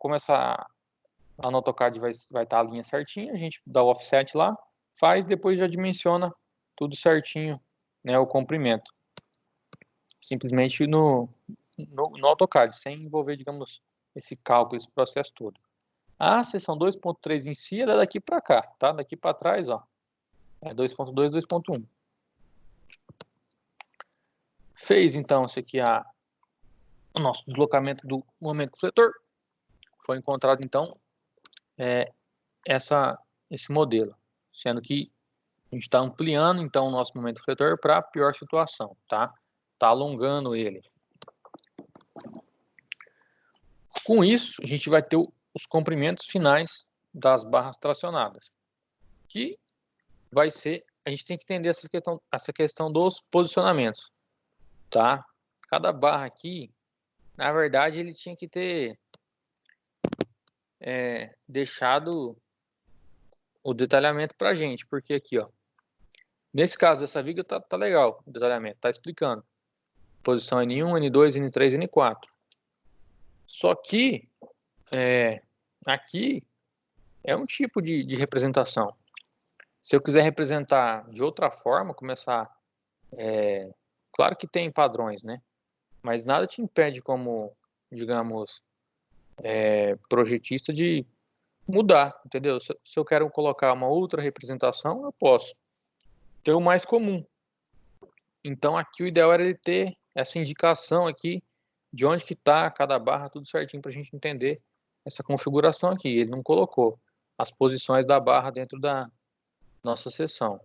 lá no AutoCAD vai estar a linha certinha, a gente dá o offset lá, faz, depois já dimensiona tudo certinho, né, o comprimento. Simplesmente no AutoCAD, sem envolver, digamos, esse cálculo, esse processo todo. A seção 2.3 em si, ela é daqui para cá, tá? Daqui para trás, ó, é 2.2, 2.1. Fez, então, esse aqui o nosso deslocamento do momento fletor. Foi encontrado, então, esse modelo, sendo que a gente está ampliando, então, o nosso momento fletor para a pior situação, tá? Está alongando ele. Com isso, a gente vai ter os comprimentos finais das barras tracionadas, que vai ser... A gente tem que entender essa questão dos posicionamentos, tá? Cada barra aqui, na verdade, ele tinha que ter deixado o detalhamento para a gente, porque aqui, ó, nesse caso dessa viga tá legal o detalhamento, tá explicando posição N1, N2, N3, N4. Só que aqui é um tipo de representação. Se eu quiser representar de outra forma, começar... claro que tem padrões, né? Mas nada te impede como, digamos, projetista de mudar, entendeu? Se eu quero colocar uma outra representação, eu posso. Ter o mais comum. Então, aqui o ideal era ele ter essa indicação aqui de onde que está cada barra, tudo certinho para a gente entender essa configuração aqui. Ele não colocou as posições da barra dentro da nossa seção.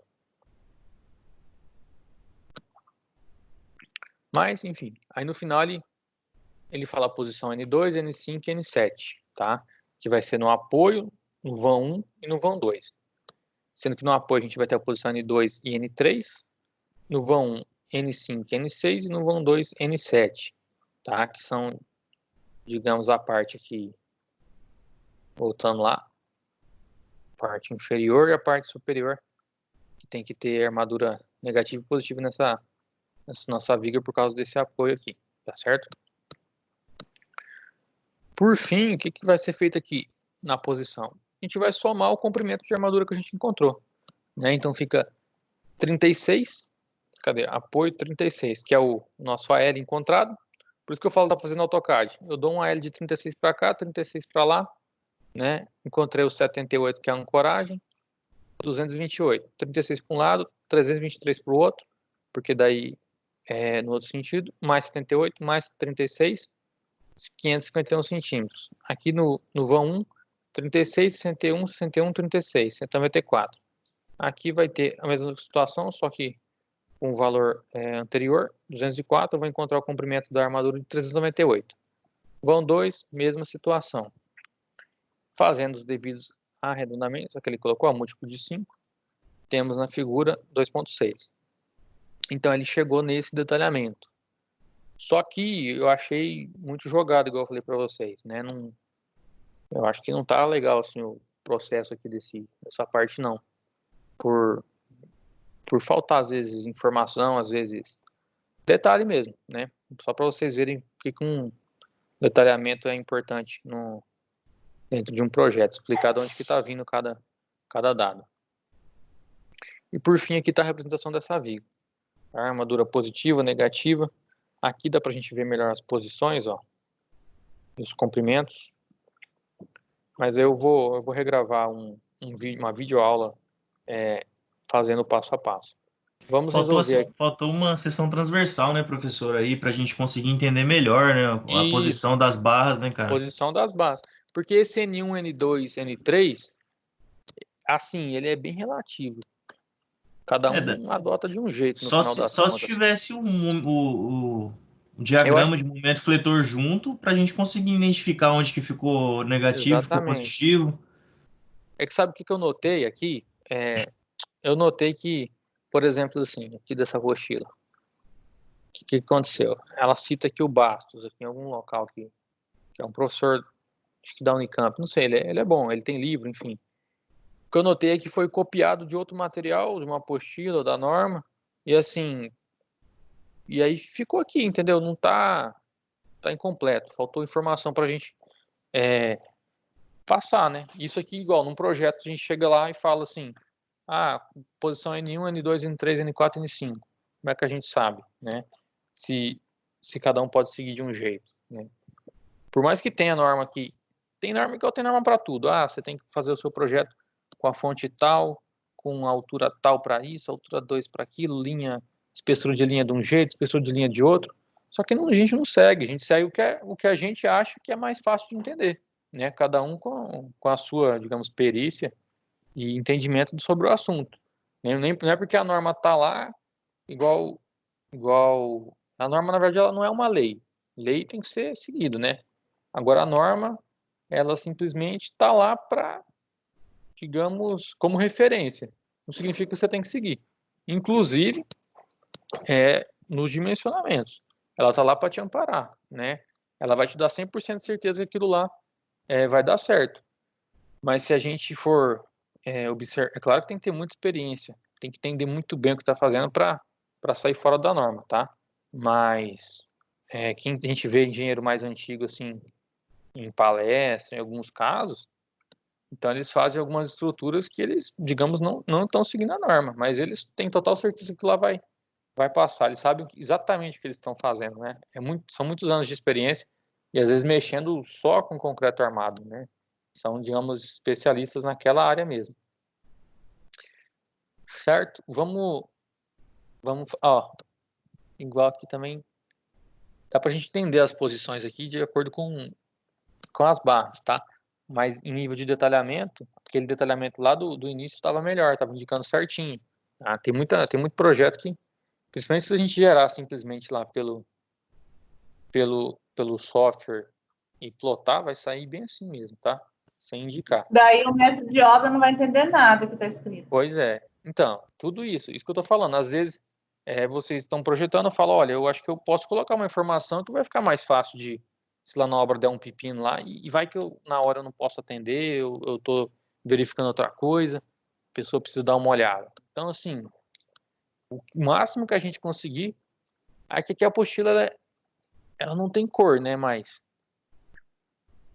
Mas, enfim, aí no final ele fala a posição N2, N5 e N7, tá? Que vai ser no apoio, no vão 1 e no vão 2. Sendo que no apoio a gente vai ter a posição N2 e N3, no vão 1, N5 e N6 e no vão 2, N7, tá? Que são, digamos, a parte aqui, voltando lá, parte inferior e a parte superior, que tem que ter armadura negativa e positiva nessa nossa viga por causa desse apoio aqui, tá certo? Por fim, o que vai ser feito aqui na posição? A gente vai somar o comprimento de armadura que a gente encontrou, né? Então fica 36, cadê? Apoio 36, que é o nosso AL encontrado. Por isso que eu falo que tá fazendo AutoCAD. Eu dou um AL de 36 para cá, 36 para lá, né? Encontrei o 78, que é a ancoragem, 228, 36 para um lado, 323 para o outro, porque daí no outro sentido, mais 78, mais 36, 551 centímetros. Aqui no vão 1, 36, 61, 61, 36, 194. Aqui vai ter a mesma situação, só que com o valor anterior, 204, eu vou encontrar o comprimento da armadura de 398. Vão 2, mesma situação. Fazendo os devidos arredondamentos, aqui ele colocou a múltiplo de 5, temos na figura 2.6. Então ele chegou nesse detalhamento. Só que eu achei muito jogado, igual eu falei para vocês, né? Eu acho que não tá legal assim o processo aqui dessa parte não. Por faltar às vezes informação, às vezes detalhe mesmo, né? Só para vocês verem que um detalhamento é importante dentro de um projeto, explicar de onde que está vindo cada dado. E por fim aqui está a representação dessa viga. A armadura positiva, negativa. Aqui dá para a gente ver melhor as posições, ó, os comprimentos. Mas eu vou regravar uma videoaula fazendo passo a passo. Vamos resolver. Faltou uma seção transversal, né, professor, aí, para a gente conseguir entender melhor, né, a posição das barras, né, cara? Posição das barras. Porque esse N1, N2, N3, assim, ele é bem relativo. Cada um adota de um jeito no final das contas. Só se tivesse o diagrama de momento fletor junto, para a gente conseguir identificar onde que ficou negativo, ficou positivo. É que sabe o que eu notei aqui? Eu notei que, por exemplo, assim, aqui dessa apostila, o que aconteceu? Ela cita aqui o Bastos, aqui em algum local aqui, que é um professor, acho que da Unicamp, não sei, ele é bom, ele tem livro, enfim. O que eu notei é que foi copiado de outro material, de uma apostila, da norma, e assim, e aí ficou aqui, entendeu? Não tá incompleto, faltou informação pra gente passar, né? Isso aqui, igual, num projeto, a gente chega lá e fala assim, posição N1, N2, N3, N4, N5. Como é que a gente sabe, né? Se cada um pode seguir de um jeito, né? Por mais que tenha norma aqui, tem norma igual tem norma para tudo. Você tem que fazer o seu projeto com a fonte tal, com a altura tal para isso, altura 2 para aquilo, espessura de linha de um jeito, espessura de linha de outro. Só que a gente não segue, a gente segue o que a gente acha que é mais fácil de entender, né? Cada um com a sua, digamos, perícia e entendimento sobre o assunto. Não é porque a norma está lá, igual a norma, na verdade, ela não é uma lei. Lei tem que ser seguido, né? Agora a norma, ela simplesmente está lá para, digamos, como referência. Não significa que você tem que seguir. Inclusive, nos dimensionamentos. Ela está lá para te amparar, né? Ela vai te dar 100% de certeza que aquilo lá vai dar certo. Mas se a gente for observar, é claro que tem que ter muita experiência, tem que entender muito bem o que está fazendo para sair fora da norma, tá? Mas quem a gente vê engenheiro mais antigo, assim, em palestra, em alguns casos, então eles fazem algumas estruturas que eles, digamos, não estão seguindo a norma, mas eles têm total certeza que lá vai passar, eles sabem exatamente o que eles estão fazendo, né? São muitos anos de experiência e às vezes mexendo só com concreto armado, né? São, digamos, especialistas naquela área mesmo. Certo? Vamos, igual aqui também, dá pra gente entender as posições aqui de acordo com as barras, tá? Mas em nível de detalhamento, aquele detalhamento lá do início estava melhor, estava indicando certinho. Tá? Tem muito projeto que, principalmente se a gente gerar simplesmente lá pelo software e plotar, vai sair bem assim mesmo, tá? Sem indicar. Daí o mestre de obra não vai entender nada que está escrito. Pois é. Então, tudo isso que eu tô falando. Às vezes, vocês estão projetando, eu falo, olha, eu acho que eu posso colocar uma informação que vai ficar mais fácil de, se lá na obra der um pepino lá, e vai que na hora eu não posso atender, eu tô verificando outra coisa, a pessoa precisa dar uma olhada. Então, assim, o máximo que a gente conseguir, aqui a apostila, ela não tem cor, né, mas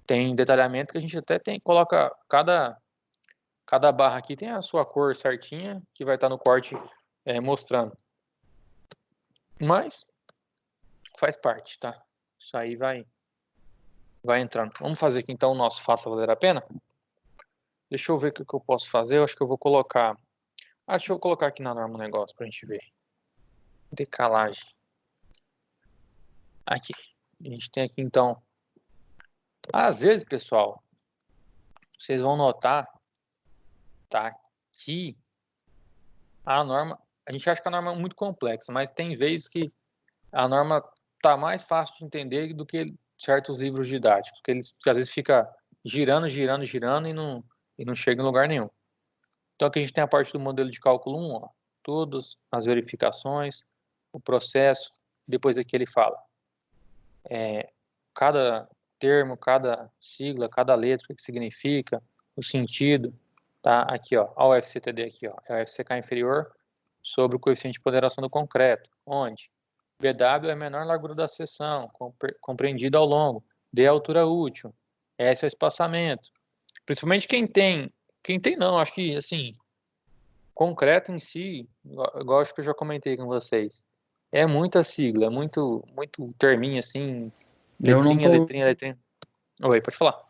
tem detalhamento que a gente até coloca cada barra aqui tem a sua cor certinha, que vai estar no corte mostrando. Mas faz parte, tá? Isso aí vai entrando. Vamos fazer aqui então o nosso Faça Valer a Pena? Deixa eu ver o que eu posso fazer. Eu acho que eu vou colocar... deixa eu colocar aqui na norma um negócio pra gente ver. Decalagem. Aqui. A gente tem aqui então... Às vezes, pessoal, vocês vão notar, tá, que a norma... A gente acha que a norma é muito complexa, mas tem vezes que a norma tá mais fácil de entender do que certos livros didáticos, que às vezes fica girando e não chega em lugar nenhum. Então aqui a gente tem a parte do modelo de cálculo 1, ó, todas as verificações, o processo, depois aqui ele fala cada termo, cada sigla, cada letra, o que significa, o sentido, tá? Aqui, ó, a UFCTD aqui, ó, é o FCK inferior sobre o coeficiente de ponderação do concreto, onde BW é a menor largura da seção, compreendida ao longo, D é a altura útil, S é o espaçamento. Principalmente quem tem não, acho que, assim, concreto em si, igual acho que eu já comentei com vocês, é muita sigla, é muito terminho, assim, letrinha. Oi, pode falar.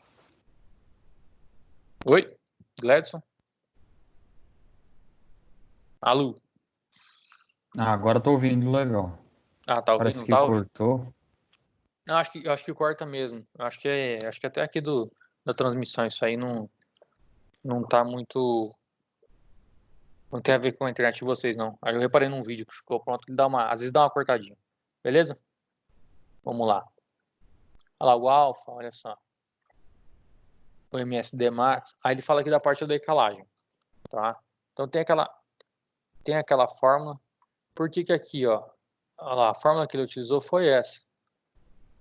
Oi, Gladson? Alô? Agora tô ouvindo legal. Tá ouvindo? Parece que cortou. Não, acho que corta mesmo. Acho que até aqui da transmissão isso aí não tá muito... Não tem a ver com a internet de vocês, não. Aí eu reparei num vídeo que ficou pronto, ele às vezes dá uma cortadinha. Beleza? Vamos lá. Olha lá, o alfa, olha só. O MSD Max. Aí ele fala aqui da parte da decalagem. Tá? Então tem aquela fórmula. Por que aqui, ó? Olha lá, a fórmula que ele utilizou foi essa.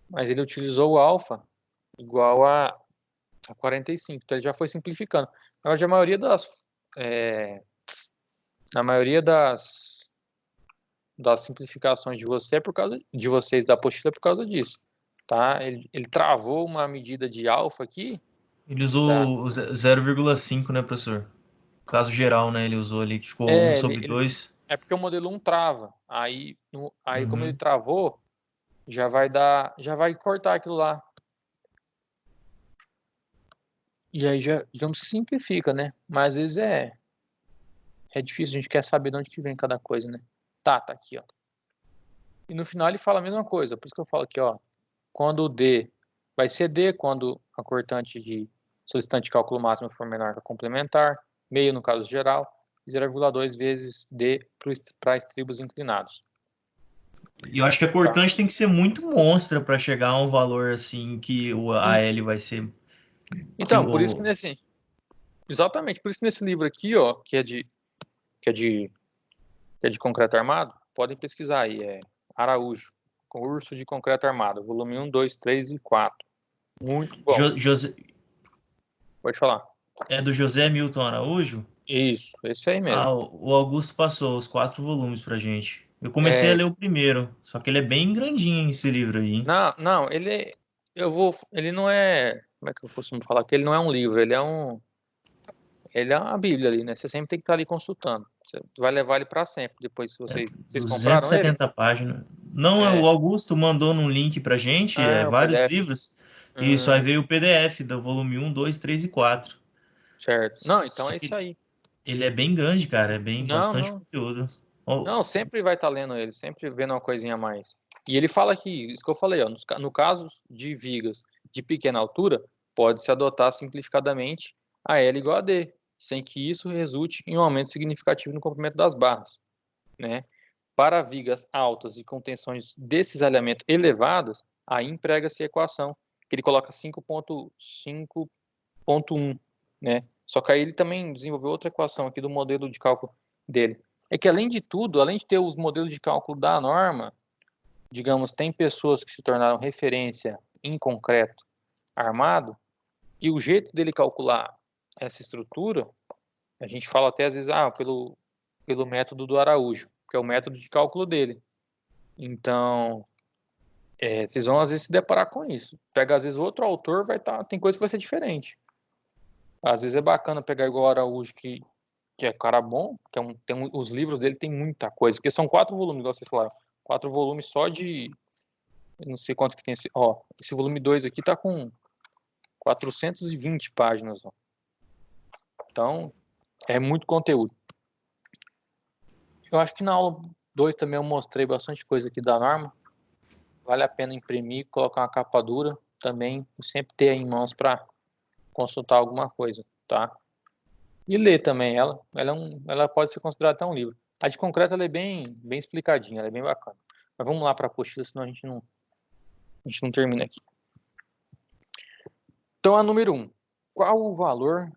Mas ele utilizou o alfa igual a 45. Então ele já foi simplificando. Mas a maioria das simplificações de vocês da apostila é por causa disso, tá? Ele travou uma medida de alfa aqui. Ele usou o 0,5, né, professor? Caso geral, né? Ele usou ali, que ficou 1 sobre 2. É porque o modelo 1 trava. Aí como ele travou, já vai cortar aquilo lá. E aí já, digamos que simplifica, né? Mas às vezes é difícil, a gente quer saber de onde que vem cada coisa, né? Tá aqui, ó. E no final ele fala a mesma coisa, por isso que eu falo aqui, ó. Quando o D vai ser D, quando a cortante de solicitante de cálculo máximo for menor que a complementar, meio no caso geral, 0,2 vezes D para estribos inclinados. E eu acho que a cortante tem que ser muito monstra para chegar a um valor assim que o AL vai ser... Então, por isso que exatamente, por isso que nesse livro aqui, ó, que é de concreto armado, podem pesquisar aí, Araújo, curso de concreto armado, volume 1, 2, 3 e 4. Muito bom. Pode falar. É do José Milton Araújo? Isso, esse aí mesmo. O Augusto passou os 4 volumes pra gente. Eu comecei a ler o primeiro, só que ele é bem grandinho esse livro aí, hein? Não, ele não é, como é que eu costumo falar? Que ele não é um livro, ele é uma bíblia ali, né? Você sempre tem que estar ali consultando. Você vai levar ele para sempre, depois que vocês compraram 270 páginas. Não, o Augusto mandou num link pra gente, vários PDF. livros. Isso, aí veio o PDF do volume 1, 2, 3 e 4. Certo. Não, então é isso aí. Ele é bem grande, cara, é bem bastante conteúdo. Não, sempre vai estar lendo ele, sempre vendo uma coisinha a mais. E ele fala aqui, isso que eu falei, ó, no caso de vigas de pequena altura, pode-se adotar simplificadamente a L igual a D, sem que isso resulte em um aumento significativo no comprimento das barras, né? Para vigas altas e com tensões de cisalhamento elevadas, aí emprega-se a equação, que ele coloca 5.5.1, né? Só que aí ele também desenvolveu outra equação aqui do modelo de cálculo dele. É que, além de tudo, além de ter os modelos de cálculo da norma, digamos, tem pessoas que se tornaram referência em concreto armado, e o jeito dele calcular essa estrutura, a gente fala até às vezes, pelo método do Araújo, que é o método de cálculo dele. Então, vocês vão às vezes se deparar com isso. Pega às vezes outro autor, tem coisa que vai ser diferente. Às vezes é bacana pegar igual o Araújo, que é cara bom, os livros dele tem muita coisa, porque são 4 volumes, igual vocês falaram. 4 volumes só de... Eu não sei quanto que tem esse... Ó, esse volume 2 aqui tá com 420 páginas, ó. Então, é muito conteúdo. Eu acho que na aula 2 também eu mostrei bastante coisa aqui da norma. Vale a pena imprimir, colocar uma capa dura também, e sempre ter aí em mãos para consultar alguma coisa, tá? E ler também ela. Ela pode ser considerada até um livro. A de concreto ela é bem explicadinha, ela é bem bacana. Mas vamos lá para a apostila, senão a gente não termina aqui. Então, a número 1. Qual o valor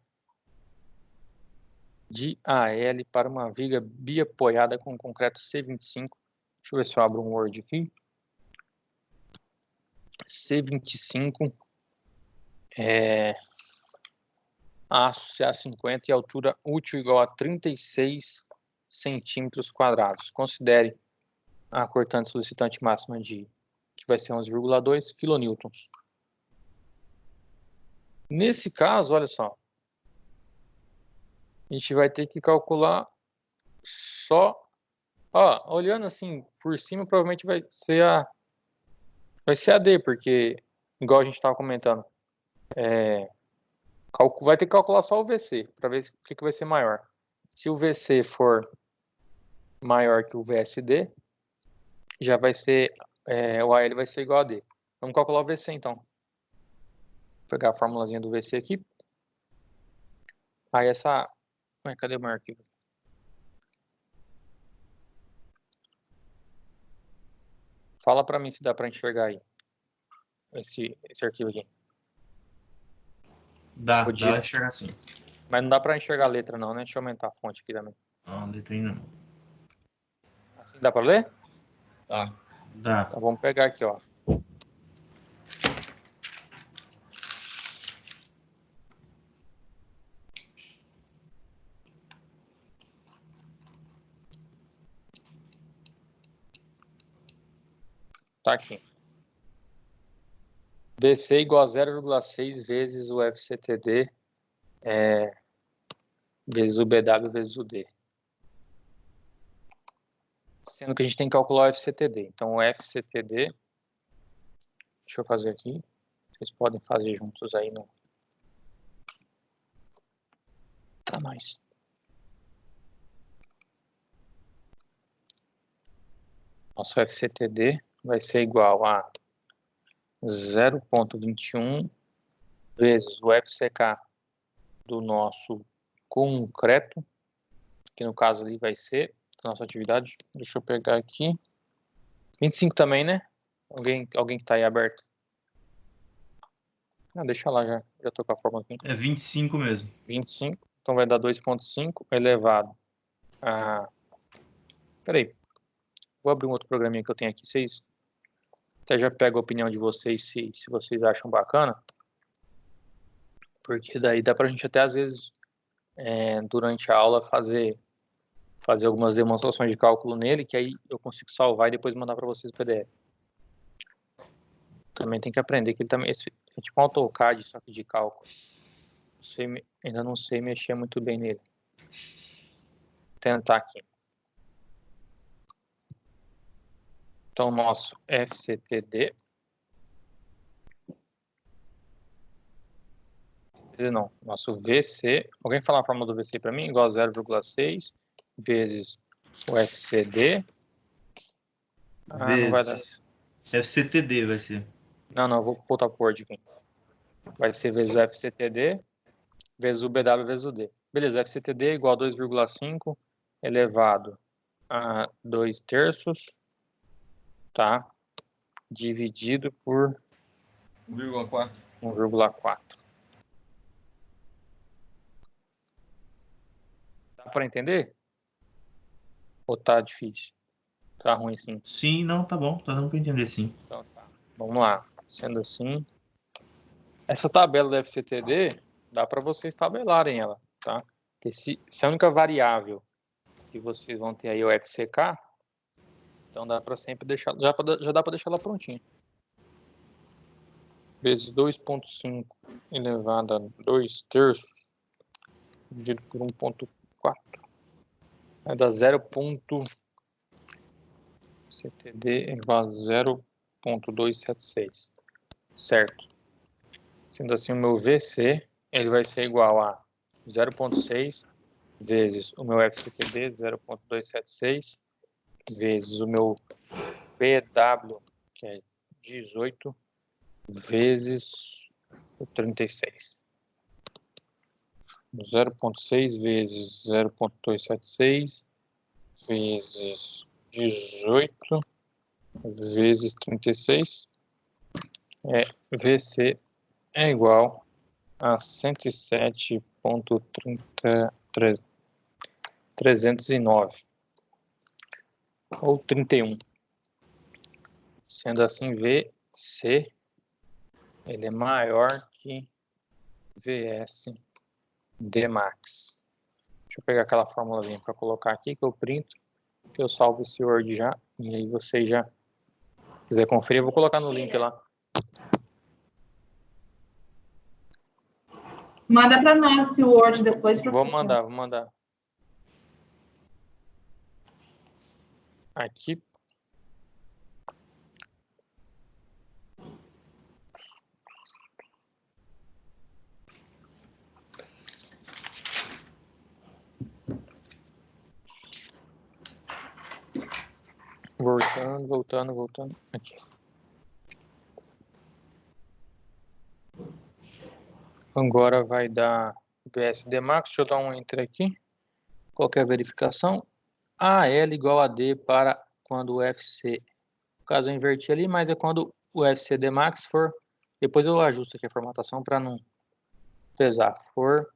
de AL para uma viga biapoiada com concreto C25? Deixa eu ver se eu abro um Word aqui. C25 aço CA50 e altura útil igual a 36 centímetros quadrados. Considere a cortante solicitante máxima que vai ser 11,2 quilonewtons. Nesse caso, olha só, a gente vai ter que calcular só, olhando assim por cima, provavelmente vai ser a D, porque igual a gente estava comentando, vai ter que calcular só o VC para ver o que vai ser maior. Se o VC for maior que o VSD, já vai ser o AL vai ser igual a D. Vamos calcular o VC então. Vou pegar a formulazinha do VC aqui. Aí cadê o meu arquivo? Fala para mim se dá para enxergar aí esse arquivo aqui. Dá pra enxergar sim. Mas não dá para enxergar a letra não, né? Deixa eu aumentar a fonte aqui também. Não, a letra ainda não. Assim dá para ler? Tá. Dá. Então vamos pegar aqui, ó. Tá aqui. BC igual a 0,6 vezes o FCTD vezes o BW vezes o D. Sendo que a gente tem que calcular o FCTD. Então, o FCTD... Deixa eu fazer aqui. Vocês podem fazer juntos aí no... Tá mais. Nosso FCTD vai ser igual a 0,21 vezes o FCK do nosso concreto, que no caso ali vai ser a nossa atividade. Deixa eu pegar aqui. 25 também, né? Alguém que tá aí aberto? Deixa lá, já tô com a fórmula aqui. É 25 mesmo. 25, então vai dar 2,5 elevado a... Peraí. Vou abrir um outro programinha que eu tenho aqui. Vocês até já pego a opinião de vocês se vocês acham bacana. Porque daí dá pra gente até às vezes durante a aula fazer algumas demonstrações de cálculo nele, que aí eu consigo salvar e depois mandar para vocês o PDF. Também tem que aprender que ele também é tipo um AutoCAD, só que de cálculo. Ainda não sei mexer muito bem nele. Vou tentar aqui. Então, nosso FCTD. Não, nosso VC. Alguém fala a fórmula do VC para mim? Igual a 0,6 vezes o FCD. Vezes. Não vai dar. FCTD vai ser. Não, vou voltar pro Word aqui. Vai ser vezes o FCTD, vezes o BW, vezes o D. Beleza, FCTD é igual a 2,5 elevado a 2/3, tá? Dividido por 1,4. 1,4. Dá para entender? Ou tá difícil? Tá ruim sim? Sim, não, tá bom. Tá dando para entender, sim. Então tá. Vamos lá. Sendo assim, essa tabela da FCTD, dá para vocês tabelarem ela, tá? Porque se a única variável que vocês vão ter aí é o FCK, então dá para sempre deixar, já dá para deixar ela prontinha. Vezes 2,5 elevado a 2/3 dividido por 1,4 vai dar 0,CTD igual a 0,276, certo? Sendo assim, o meu VC ele vai ser igual a 0,6 vezes o meu FCTD, 0,276, vezes o meu BW, que é 18, vezes o 36. 0,6 vezes 0,276 vezes 18 vezes 36 VC é igual a 107,309 ou 31. Sendo assim, VC ele é maior que VS Dmax. Deixa eu pegar aquela formulazinha para colocar aqui que eu printo, que eu salvo esse Word já, e aí você já quiser conferir, eu vou colocar no link lá. Manda para nós esse Word depois, professor. Vou mandar. Aqui. Voltando. Aqui. Agora vai dar VS Dmax. Deixa eu dar um enter aqui. Qualquer verificação. AL igual a D para quando o FC. No caso eu inverti ali, mas é quando o FC Dmax for. Depois eu ajusto aqui a formatação para não pesar. For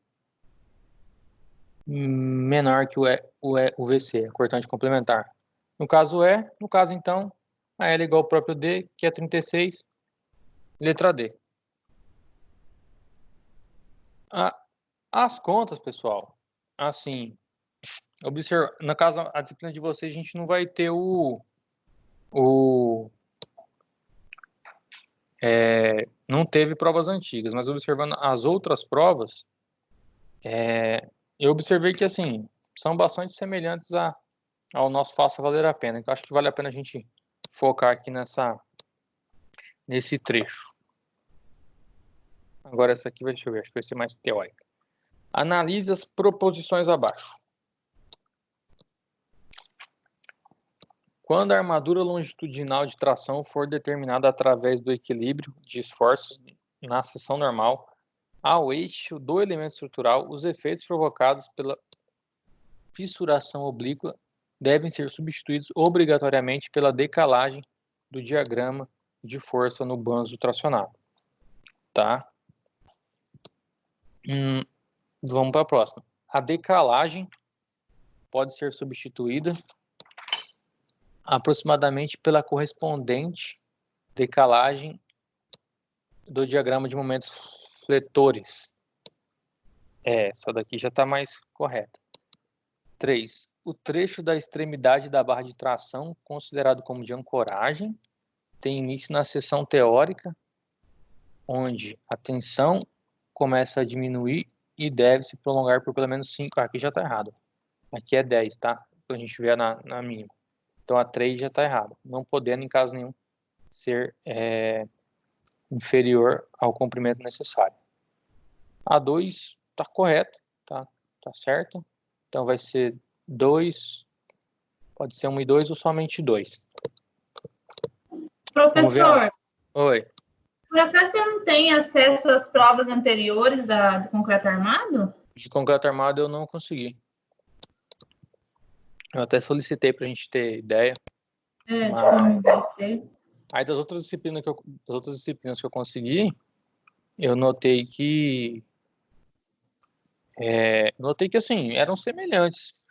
menor que o VC, cortante complementar. No caso então, a L igual ao próprio D, que é 36, letra D. As contas, pessoal, assim, no caso, a disciplina de vocês, a gente não vai ter não teve provas antigas, mas observando as outras provas, eu observei que, assim, são bastante semelhantes ao nosso Faça Valer a Pena. Então, acho que vale a pena a gente focar aqui nesse trecho. Agora, essa aqui, deixa eu ver, acho que vai ser mais teórica. Analise as proposições abaixo. Quando a armadura longitudinal de tração for determinada através do equilíbrio de esforços na seção normal ao eixo do elemento estrutural, os efeitos provocados pela fissuração oblíqua devem ser substituídos obrigatoriamente pela decalagem do diagrama de força no banzo tracionado. Tá? Vamos para a próxima. A decalagem pode ser substituída aproximadamente pela correspondente decalagem do diagrama de momentos fletores. Essa daqui já está mais correta. 3. O trecho da extremidade da barra de tração, considerado como de ancoragem, tem início na seção teórica, onde a tensão começa a diminuir e deve se prolongar por pelo menos 5. Aqui já está errado. Aqui é 10, tá? Então a gente vê na mínima. Então a 3 já está errado. Não podendo, em caso nenhum, ser inferior ao comprimento necessário. A 2 está correto, tá certo. Então vai ser 2, pode ser 1 e 2 ou somente 2. Professor, Oi. por acaso você não tem acesso às provas anteriores do concreto armado? De concreto armado eu não consegui. Eu até solicitei para a gente ter ideia. De como vai ser. Aí das outras disciplinas que eu consegui, eu notei que assim, eram semelhantes.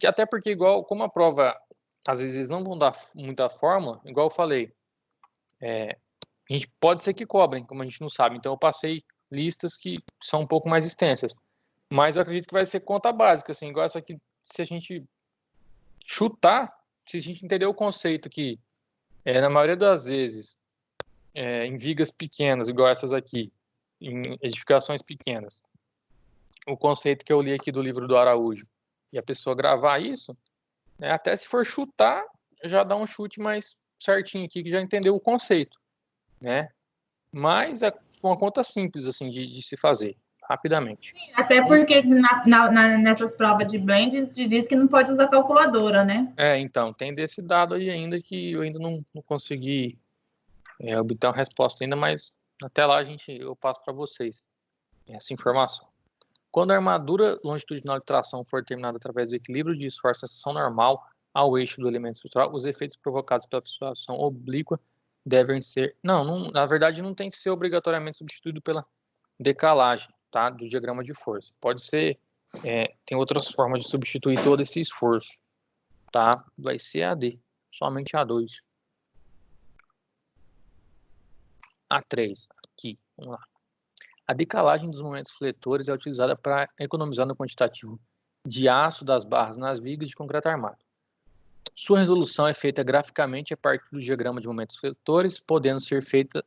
Até porque, igual, como a prova, às vezes eles não vão dar muita fórmula, igual eu falei, a gente pode ser que cobrem, como a gente não sabe. Então eu passei listas que são um pouco mais extensas. Mas eu acredito que vai ser conta básica, assim, igual essa aqui, se a gente chutar, se a gente entender o conceito que, na maioria das vezes, em vigas pequenas, igual essas aqui, em edificações pequenas, o conceito que eu li aqui do livro do Araújo, e a pessoa gravar isso, né, até se for chutar, já dá um chute mais certinho aqui, que já entendeu o conceito, né? Mas é uma conta simples, assim, de se fazer, rapidamente. Até porque nessas provas de blend, diz que não pode usar calculadora, né? Então, tem desse dado aí ainda que eu ainda não consegui obter uma resposta ainda, mas até lá eu passo para vocês essa informação. Quando a armadura longitudinal de tração for determinada através do equilíbrio de esforço na seção normal ao eixo do elemento estrutural, os efeitos provocados pela fixação oblíqua devem ser... Não, na verdade não tem que ser obrigatoriamente substituído pela decalagem, tá, do diagrama de força. Pode ser... tem outras formas de substituir todo esse esforço, tá? Vai ser AD, somente A2. A3, aqui, vamos lá. A decalagem dos momentos fletores é utilizada para economizar no quantitativo de aço das barras nas vigas de concreto armado. Sua resolução é feita graficamente a partir do diagrama de momentos fletores, podendo ser feita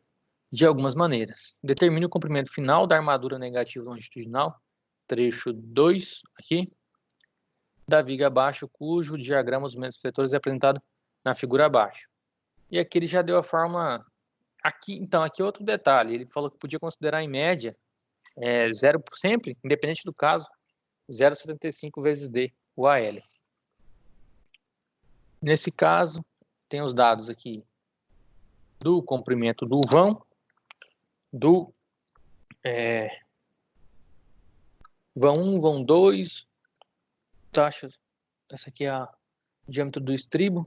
de algumas maneiras. Determine o comprimento final da armadura negativa longitudinal, trecho 2, aqui, da viga abaixo, cujo diagrama dos momentos fletores é apresentado na figura abaixo. E aqui ele já deu a forma... Aqui é outro detalhe. Ele falou que podia considerar em média 0 sempre, independente do caso, 0,75 vezes D, o AL. Nesse caso, tem os dados aqui do comprimento do vão, do vão 1, vão 2, taxa, essa aqui é o diâmetro do estribo.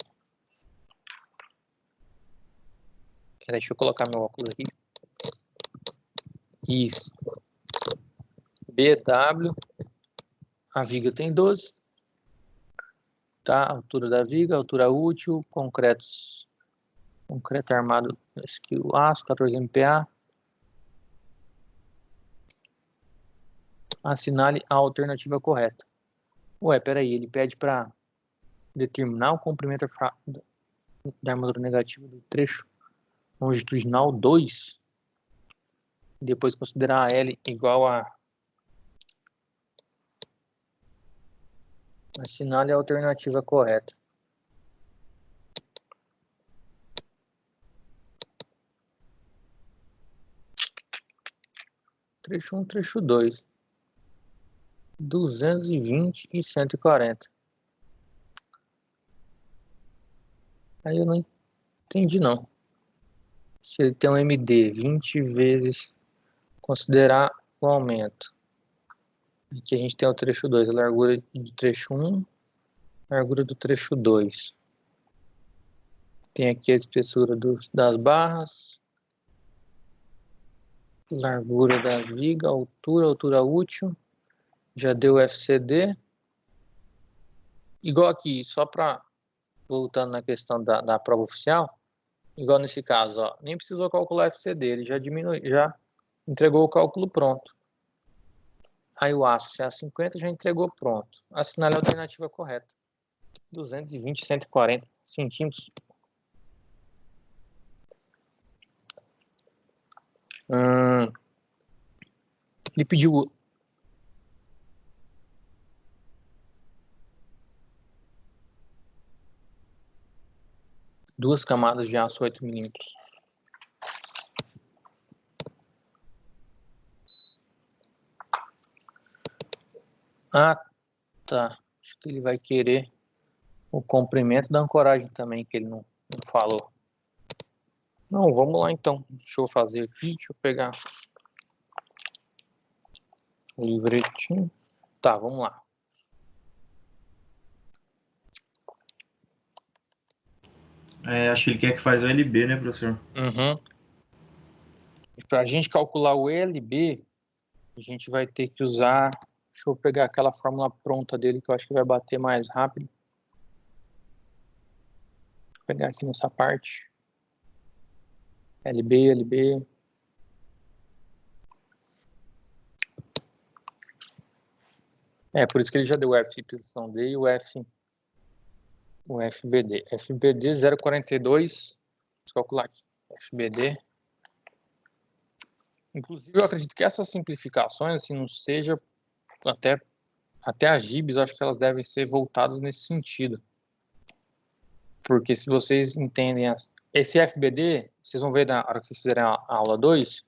Deixa eu colocar meu óculos aqui. Isso. BW, a viga tem 12. Tá? Altura da viga, altura útil, concreto armado, skill aço, 14 MPa. Assinale a alternativa correta. Peraí, ele pede para determinar o comprimento da armadura negativa do trecho longitudinal 2. Depois considerar a L igual a... Assinale a alternativa correta. Trecho 1, trecho 2. 220 e 140. Aí eu não entendi, não. Se ele tem um MD 20 vezes, considerar o aumento. Aqui a gente tem o trecho 2, a largura do trecho 1, largura do trecho 2. Tem aqui a espessura das barras, largura da viga, altura útil. Já deu o FCD. Igual aqui, só para voltando na questão da prova oficial, igual nesse caso, ó, nem precisou calcular FCD, ele já entregou o cálculo pronto. Aí o aço CA50 já entregou pronto. Assinale a alternativa correta. 220, 140 centímetros. Ele pediu... duas camadas de aço 8 milímetros. Ah, tá. Acho que ele vai querer o comprimento da ancoragem também, que ele não falou. Não, vamos lá então. Deixa eu fazer aqui, deixa eu pegar o livretinho. Tá, vamos lá. Acho que ele quer que faz o LB, né, professor? Uhum. Para a gente calcular o LB, a gente vai ter que usar... Deixa eu pegar aquela fórmula pronta dele, que eu acho que vai bater mais rápido. Vou pegar aqui nessa parte. LB, LB. Por isso que ele já deu o FYD e o FBD. FBD 0,42. Vamos calcular aqui. FBD. Inclusive, eu acredito que essas simplificações, assim, não seja até as GIBs, eu acho que elas devem ser voltadas nesse sentido. Porque se vocês entendem esse FBD, vocês vão ver na hora que vocês fizerem a aula 2,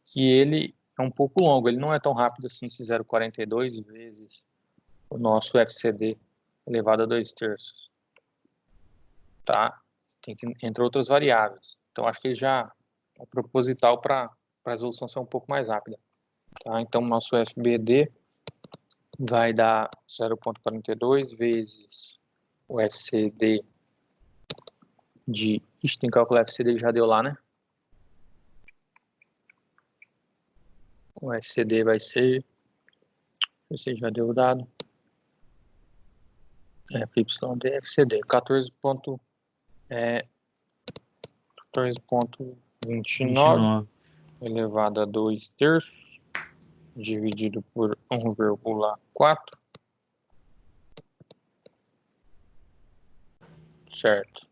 que ele é um pouco longo, ele não é tão rápido assim, esse 0,42 vezes o nosso FCD elevado a 2/3. Tá? Tem que, entre outras variáveis. Então, acho que ele já é proposital para a resolução ser um pouco mais rápida. Tá? Então, nosso FBD vai dar 0,42 vezes o FCD de... Ixi, tem que calcular o FCD, já deu lá, né? O FCD vai ser... Esse já deu o dado. FYD, FCD, 14,29 elevado a 2/3 dividido por 1,4. Certo. A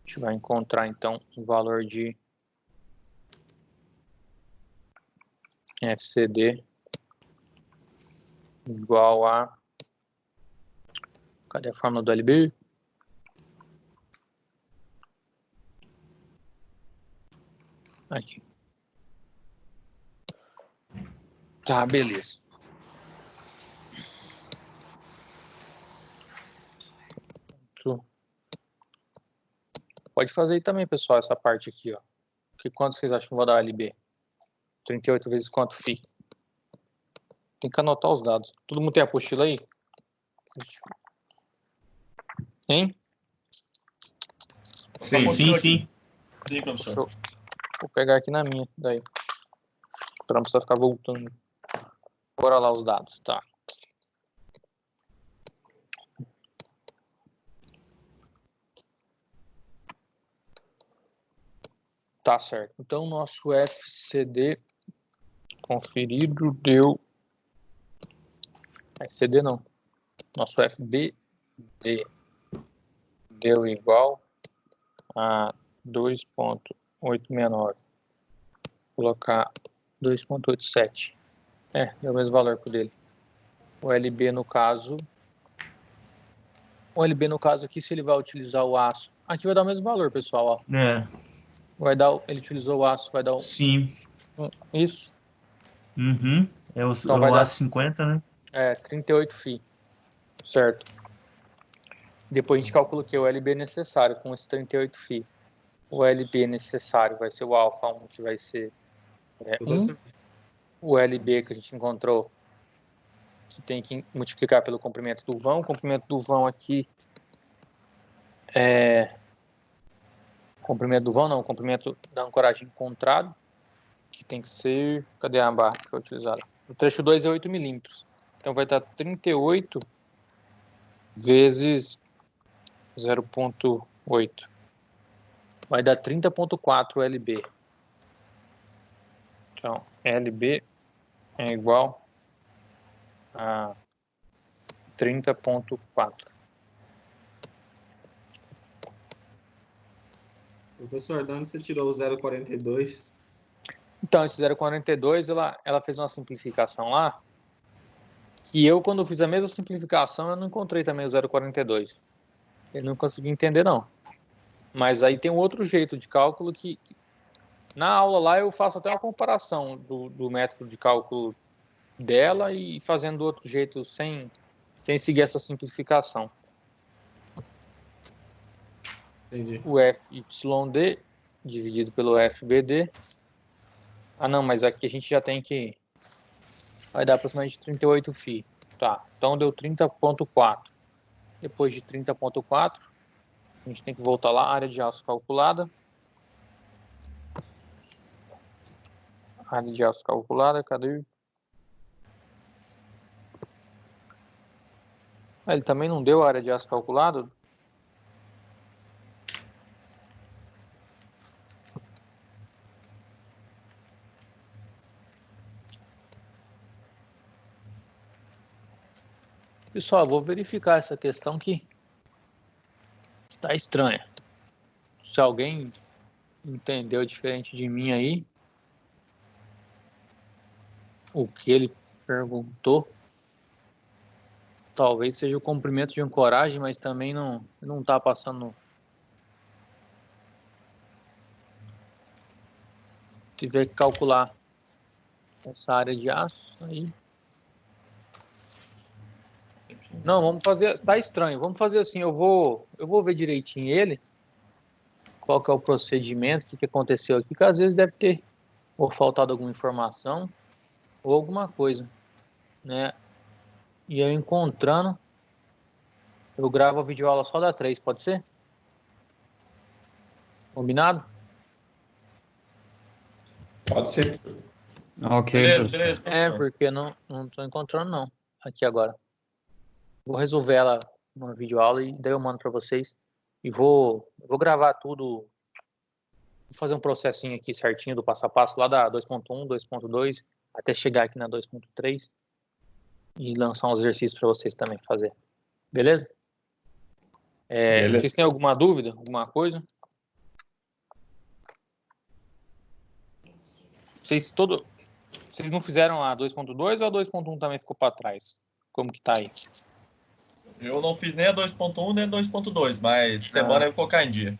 gente vai encontrar, então, um valor de FCD igual a... Cadê a fórmula do LB? Aqui. Tá, beleza. Pode fazer aí também, pessoal, essa parte aqui, ó. Que quanto vocês acham que vou dar LB? 38 vezes quanto φ? Tem que anotar os dados. Todo mundo tem a apostila aí? Hein? Sim. Sim, professor. Vou pegar aqui na minha, daí. Pra não precisar ficar voltando. Bora lá os dados, tá. Tá certo. Então, nosso FCD conferido deu... FCD não. Nosso FBD deu igual a 2,869. Vou colocar 2,87. Deu o mesmo valor pro dele. O LB no caso aqui, se ele vai utilizar o aço, aqui vai dar o mesmo valor, pessoal, ó. Ele utilizou o aço, vai dar Sim. Isso. Uhum. É o Então vai dar A50, né? 38 φ. Certo. Depois a gente calcula que o LB necessário com esse 38 φ. O LB necessário vai ser o alfa 1, que vai ser 1. O LB que a gente encontrou, que tem que multiplicar pelo comprimento do vão. O comprimento do vão aqui comprimento do vão não, o comprimento da ancoragem encontrado, que tem que ser... Cadê a barra que foi utilizada? O trecho 2 é 8 milímetros. Então vai dar 38 vezes 0,8. Vai dar 30,4 LB. Então, LB é igual a 30,4. Professor, de onde você tirou o 0,42? Então, esse 0,42, ela fez uma simplificação lá, que eu, quando fiz a mesma simplificação, eu não encontrei também o 0,42. Eu não consegui entender, não. Mas aí tem um outro jeito de cálculo que na aula lá eu faço até uma comparação do método de cálculo dela e fazendo do outro jeito sem seguir essa simplificação. Entendi. O FYD dividido pelo FBD. Ah, não, mas aqui a gente já tem que... Vai dar aproximadamente 38 φ. Tá, então deu 30,4. Depois de 30,4, a gente tem que voltar lá, área de aço calculada. Área de aço calculada, cadê? Ele também não deu a área de aço calculada? Pessoal, vou verificar essa questão que tá estranha. Se alguém entendeu diferente de mim aí, o que ele perguntou, talvez seja o comprimento de ancoragem, mas também não tá passando. Tiver que calcular essa área de aço aí. Não, vamos fazer, tá estranho. Vamos fazer assim, eu vou ver direitinho ele, qual que é o procedimento, o que aconteceu aqui, que às vezes deve ter ou faltado alguma informação ou alguma coisa, né? E eu encontrando, eu gravo a videoaula só da 3, pode ser? Combinado? Pode ser. Ok, Beleza, professor. beleza, professor. Porque não tô encontrando não, aqui agora. Vou resolver ela numa videoaula e daí eu mando para vocês. E vou gravar tudo. Vou fazer um processinho aqui certinho do passo a passo lá da 2.1, 2.2, até chegar aqui na 2.3 e lançar uns exercícios para vocês também fazer. Beleza? Beleza. Vocês têm alguma dúvida? Alguma coisa? Vocês não fizeram a 2.2 ou a 2.1 também ficou para trás? Como que tá aí? Eu não fiz nem a 2.1 nem a 2.2, mas semana eu vou colocar em dia.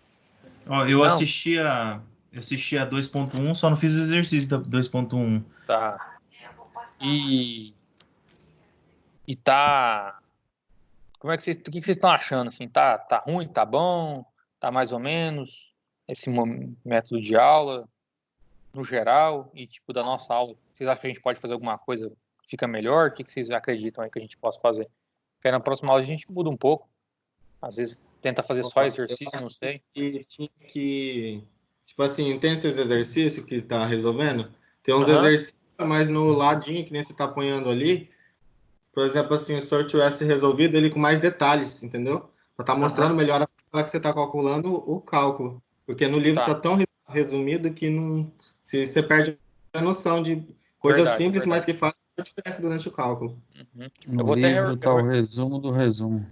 Ó, eu assisti a 2.1, só não fiz o exercício da 2.1. Tá. E tá... Como é que o que vocês estão achando? Assim, tá ruim, tá bom, tá mais ou menos? Esse método de aula, no geral, e tipo, da nossa aula, vocês acham que a gente pode fazer alguma coisa que fica melhor? O que vocês acreditam aí que a gente possa fazer? Porque aí na próxima aula a gente muda um pouco. Às vezes tenta fazer só exercício, não sei. Que tinha que, tipo assim, tem esses exercícios que tá resolvendo? Tem uns Aham. exercícios, mas no ladinho que nem você tá apanhando ali, por exemplo, assim, se o senhor tivesse resolvido ele com mais detalhes, entendeu? Pra tá mostrando melhor a forma que você tá calculando o cálculo. Porque no livro tá tão resumido que não, se você perde a noção de coisas simples, mas que fazem a diferença durante o cálculo. Uhum. No livro tá o resumo do resumo.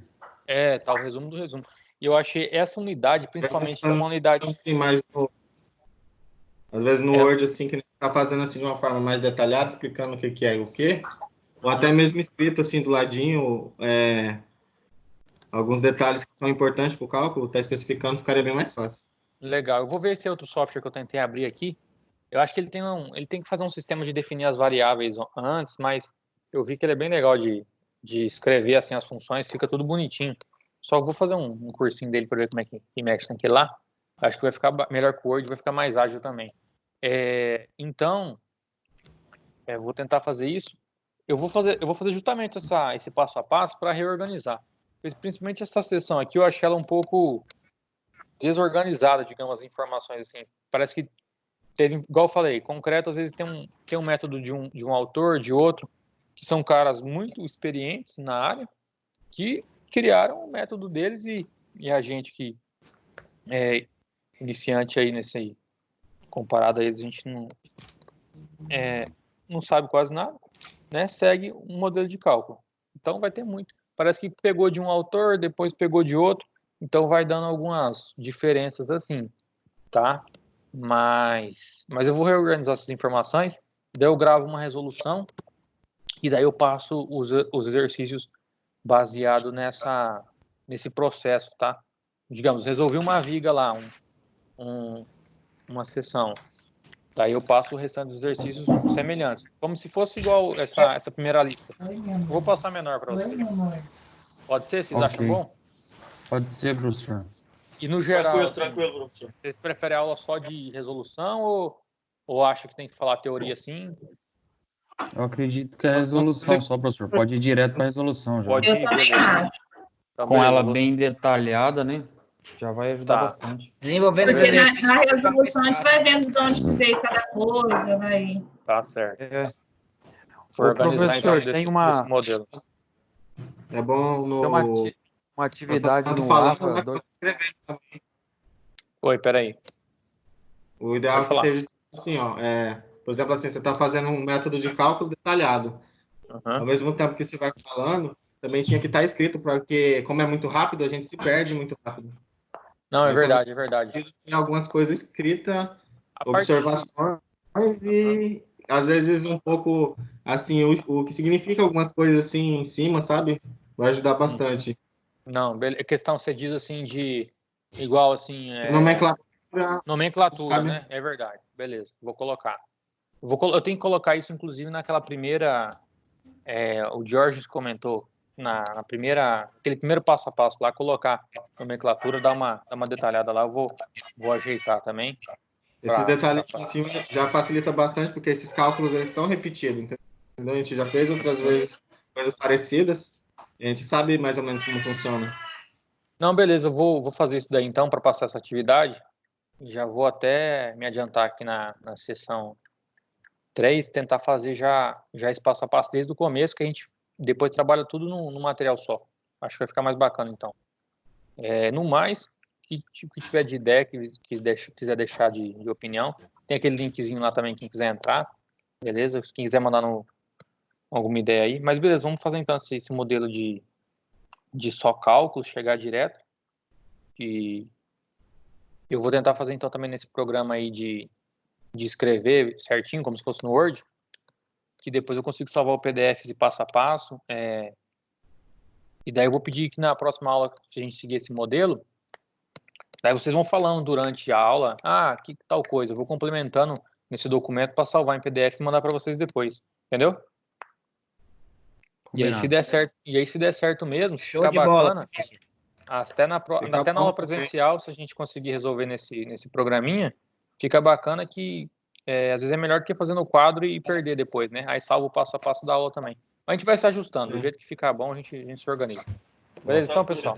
Tá o resumo do resumo. E eu achei essa unidade, principalmente, uma unidade... Assim, mais às vezes no Word, assim, que você tá fazendo assim de uma forma mais detalhada, explicando o que é o quê, ou até mesmo escrito assim do ladinho, alguns detalhes que são importantes para o cálculo, tá especificando, ficaria bem mais fácil. Legal. Eu vou ver esse outro software que eu tentei abrir aqui. Eu acho que ele tem que fazer um sistema de definir as variáveis antes, mas eu vi que ele é bem legal de escrever assim as funções, fica tudo bonitinho. Só vou fazer um cursinho dele para ver como é que mexe tem que ir lá. Acho que vai ficar melhor que o Word, vai ficar mais ágil também. Então, vou tentar fazer isso. Eu vou fazer justamente esse passo a passo para reorganizar. Principalmente essa sessão aqui, eu achei ela um pouco desorganizada, digamos, as informações assim. Parece que teve, igual eu falei, concreto, às vezes tem um método de um autor, de outro, que são caras muito experientes na área, que criaram o método deles e a gente que é iniciante aí nesse aí, comparado a eles, a gente não sabe quase nada, né? Segue um modelo de cálculo. Então vai ter muito. Parece que pegou de um autor, depois pegou de outro, então vai dando algumas diferenças assim, tá? Mas eu vou reorganizar essas informações, daí eu gravo uma resolução e daí eu passo os exercícios baseado nesse processo, tá? Digamos, resolvi uma viga lá, uma sessão. Daí eu passo o restante dos exercícios semelhantes, como se fosse igual essa primeira lista. Vou passar menor para vocês. Pode ser? Vocês acham bom? Pode ser, professor. E no geral, Tranquilo, assim, tranquilo, professor. vocês preferem aula só de resolução ou acha que tem que falar teoria sim? Eu acredito que é resolução só, professor. Pode ir direto para resolução já. Pode Eu ir, também beleza. acho. Então, Com beleza, ela eu vou- bem detalhada, né? Já vai ajudar Tá. bastante. Desenvolvendo os Porque exercícios. na fica mais resolução a gente vai fácil. vendo de onde veio cada coisa, vai. Tá certo. É. Vou Ô, organizar então professor, desse tem uma, modelo. É bom tem uma, no. uma atividade Tanto no falando, AVA. quanto escrevendo também. Oi, peraí. O ideal é Pode que falar. esteja assim, ó. Por exemplo, assim, você está fazendo um método de cálculo detalhado. Ao Uhum. mesmo tempo que você vai falando, também tinha que estar escrito, porque como é muito rápido, a gente se perde muito rápido. Não, é Aí, quando verdade, é verdade. tem algumas coisas escritas, A parte observações e às vezes um pouco assim o que significa algumas coisas assim em cima, sabe? Vai ajudar bastante. Não, a questão você diz assim de igual assim, Nomenclatura, nomenclatura, sabe? né? É verdade. Beleza, vou colocar. Eu tenho que colocar isso inclusive naquela primeira, o George comentou na primeira, aquele primeiro passo a passo lá, colocar nomenclatura, dar uma detalhada lá, eu vou ajeitar também. Esses pra detalhes passar. em cima já facilita bastante, porque esses cálculos eles são repetidos, entendeu? A gente já fez outras vezes coisas parecidas, e a gente sabe mais ou menos como funciona. Não, beleza, eu vou fazer isso daí então para passar essa atividade. Já vou até me adiantar aqui na sessão 3, tentar fazer já esse passo a passo desde o começo, que a gente depois trabalha tudo no material só. Acho que vai ficar mais bacana então. No mais, que tiver de ideia, quiser deixar de opinião, tem aquele linkzinho lá também, quem quiser entrar, beleza? Quem quiser mandar alguma ideia aí. Mas beleza, vamos fazer então esse modelo de só cálculo, chegar direto. E eu vou tentar fazer então também nesse programa aí de escrever certinho, como se fosse no Word, que depois eu consigo salvar o PDF esse passo a passo. E daí eu vou pedir que na próxima aula que a gente seguir esse modelo, daí vocês vão falando durante a aula, que tal coisa, eu vou complementando nesse documento para salvar em PDF e mandar para vocês depois, entendeu? E aí se der certo mesmo, Show fica de bola, bacana. professor. Até na aula presencial, se a gente conseguir resolver nesse programinha, fica bacana que às vezes é melhor do que fazer no quadro e perder depois, né? Aí salva o passo a passo da aula também. A gente vai se ajustando, do jeito que ficar bom, a gente se organiza. Beleza, então, pessoal?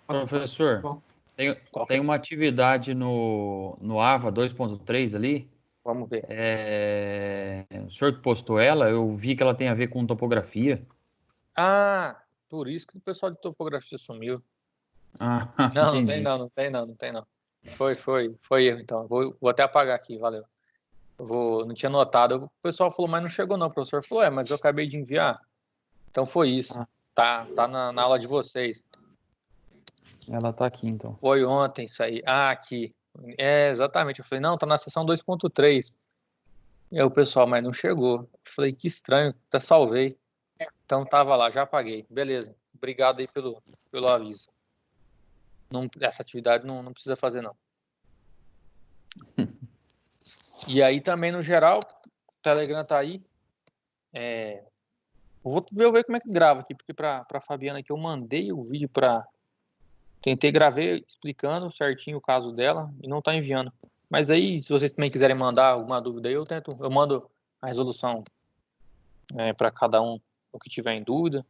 Professor, tem uma atividade no AVA 2.3 ali. Vamos ver. O senhor que postou ela, eu vi que ela tem a ver com topografia. Por isso que o pessoal de topografia sumiu. Não tem não. Foi erro, então. Vou até apagar aqui, valeu. Não tinha notado. O pessoal falou, mas não chegou não. O professor falou, mas eu acabei de enviar. Então foi isso. Tá na aula de vocês. Ela tá aqui, então. Foi ontem isso aí. Aqui. Exatamente. Eu falei, não, tá na sessão 2.3. E aí o pessoal, mas não chegou. Eu falei, que estranho, até salvei. Então tava lá, já apaguei. Beleza. Obrigado aí pelo aviso. Essa atividade não precisa fazer, não. E aí também, no geral, o Telegram tá aí. Vou ver como é que grava aqui, porque pra Fabiana aqui eu mandei o vídeo Tentei gravei explicando certinho o caso dela e não tá enviando. Mas aí, se vocês também quiserem mandar alguma dúvida aí, eu mando a resolução para cada um o que tiver em dúvida.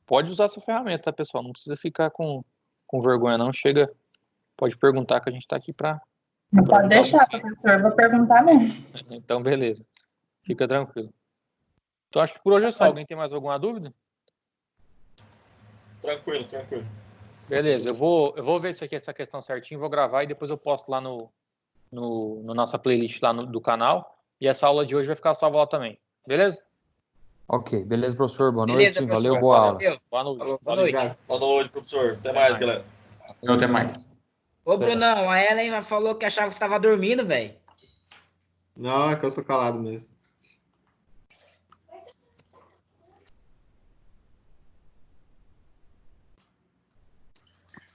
Pode usar essa ferramenta, tá, pessoal? Não precisa ficar com vergonha, não. Pode perguntar que a gente tá aqui para. Não pode deixar, professor. Vou perguntar mesmo. Então, beleza. Fica tranquilo. Então, acho que por hoje é só. Alguém tem mais alguma dúvida? Tranquilo. Beleza, eu vou ver essa questão certinho, vou gravar e depois eu posto lá no nossa playlist lá do canal. E essa aula de hoje vai ficar salva lá também. Beleza? Ok, beleza, professor. Boa Beleza, noite. professor. Valeu, boa aula. Boa noite. Boa noite. Boa noite, professor. Até mais, galera. Até mais. Ô, Brunão, a Ellen falou que achava que você estava dormindo, velho. Não, é que eu sou calado mesmo.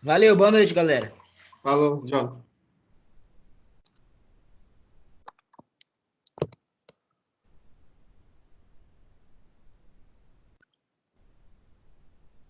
Valeu, boa noite, galera. Falou, John.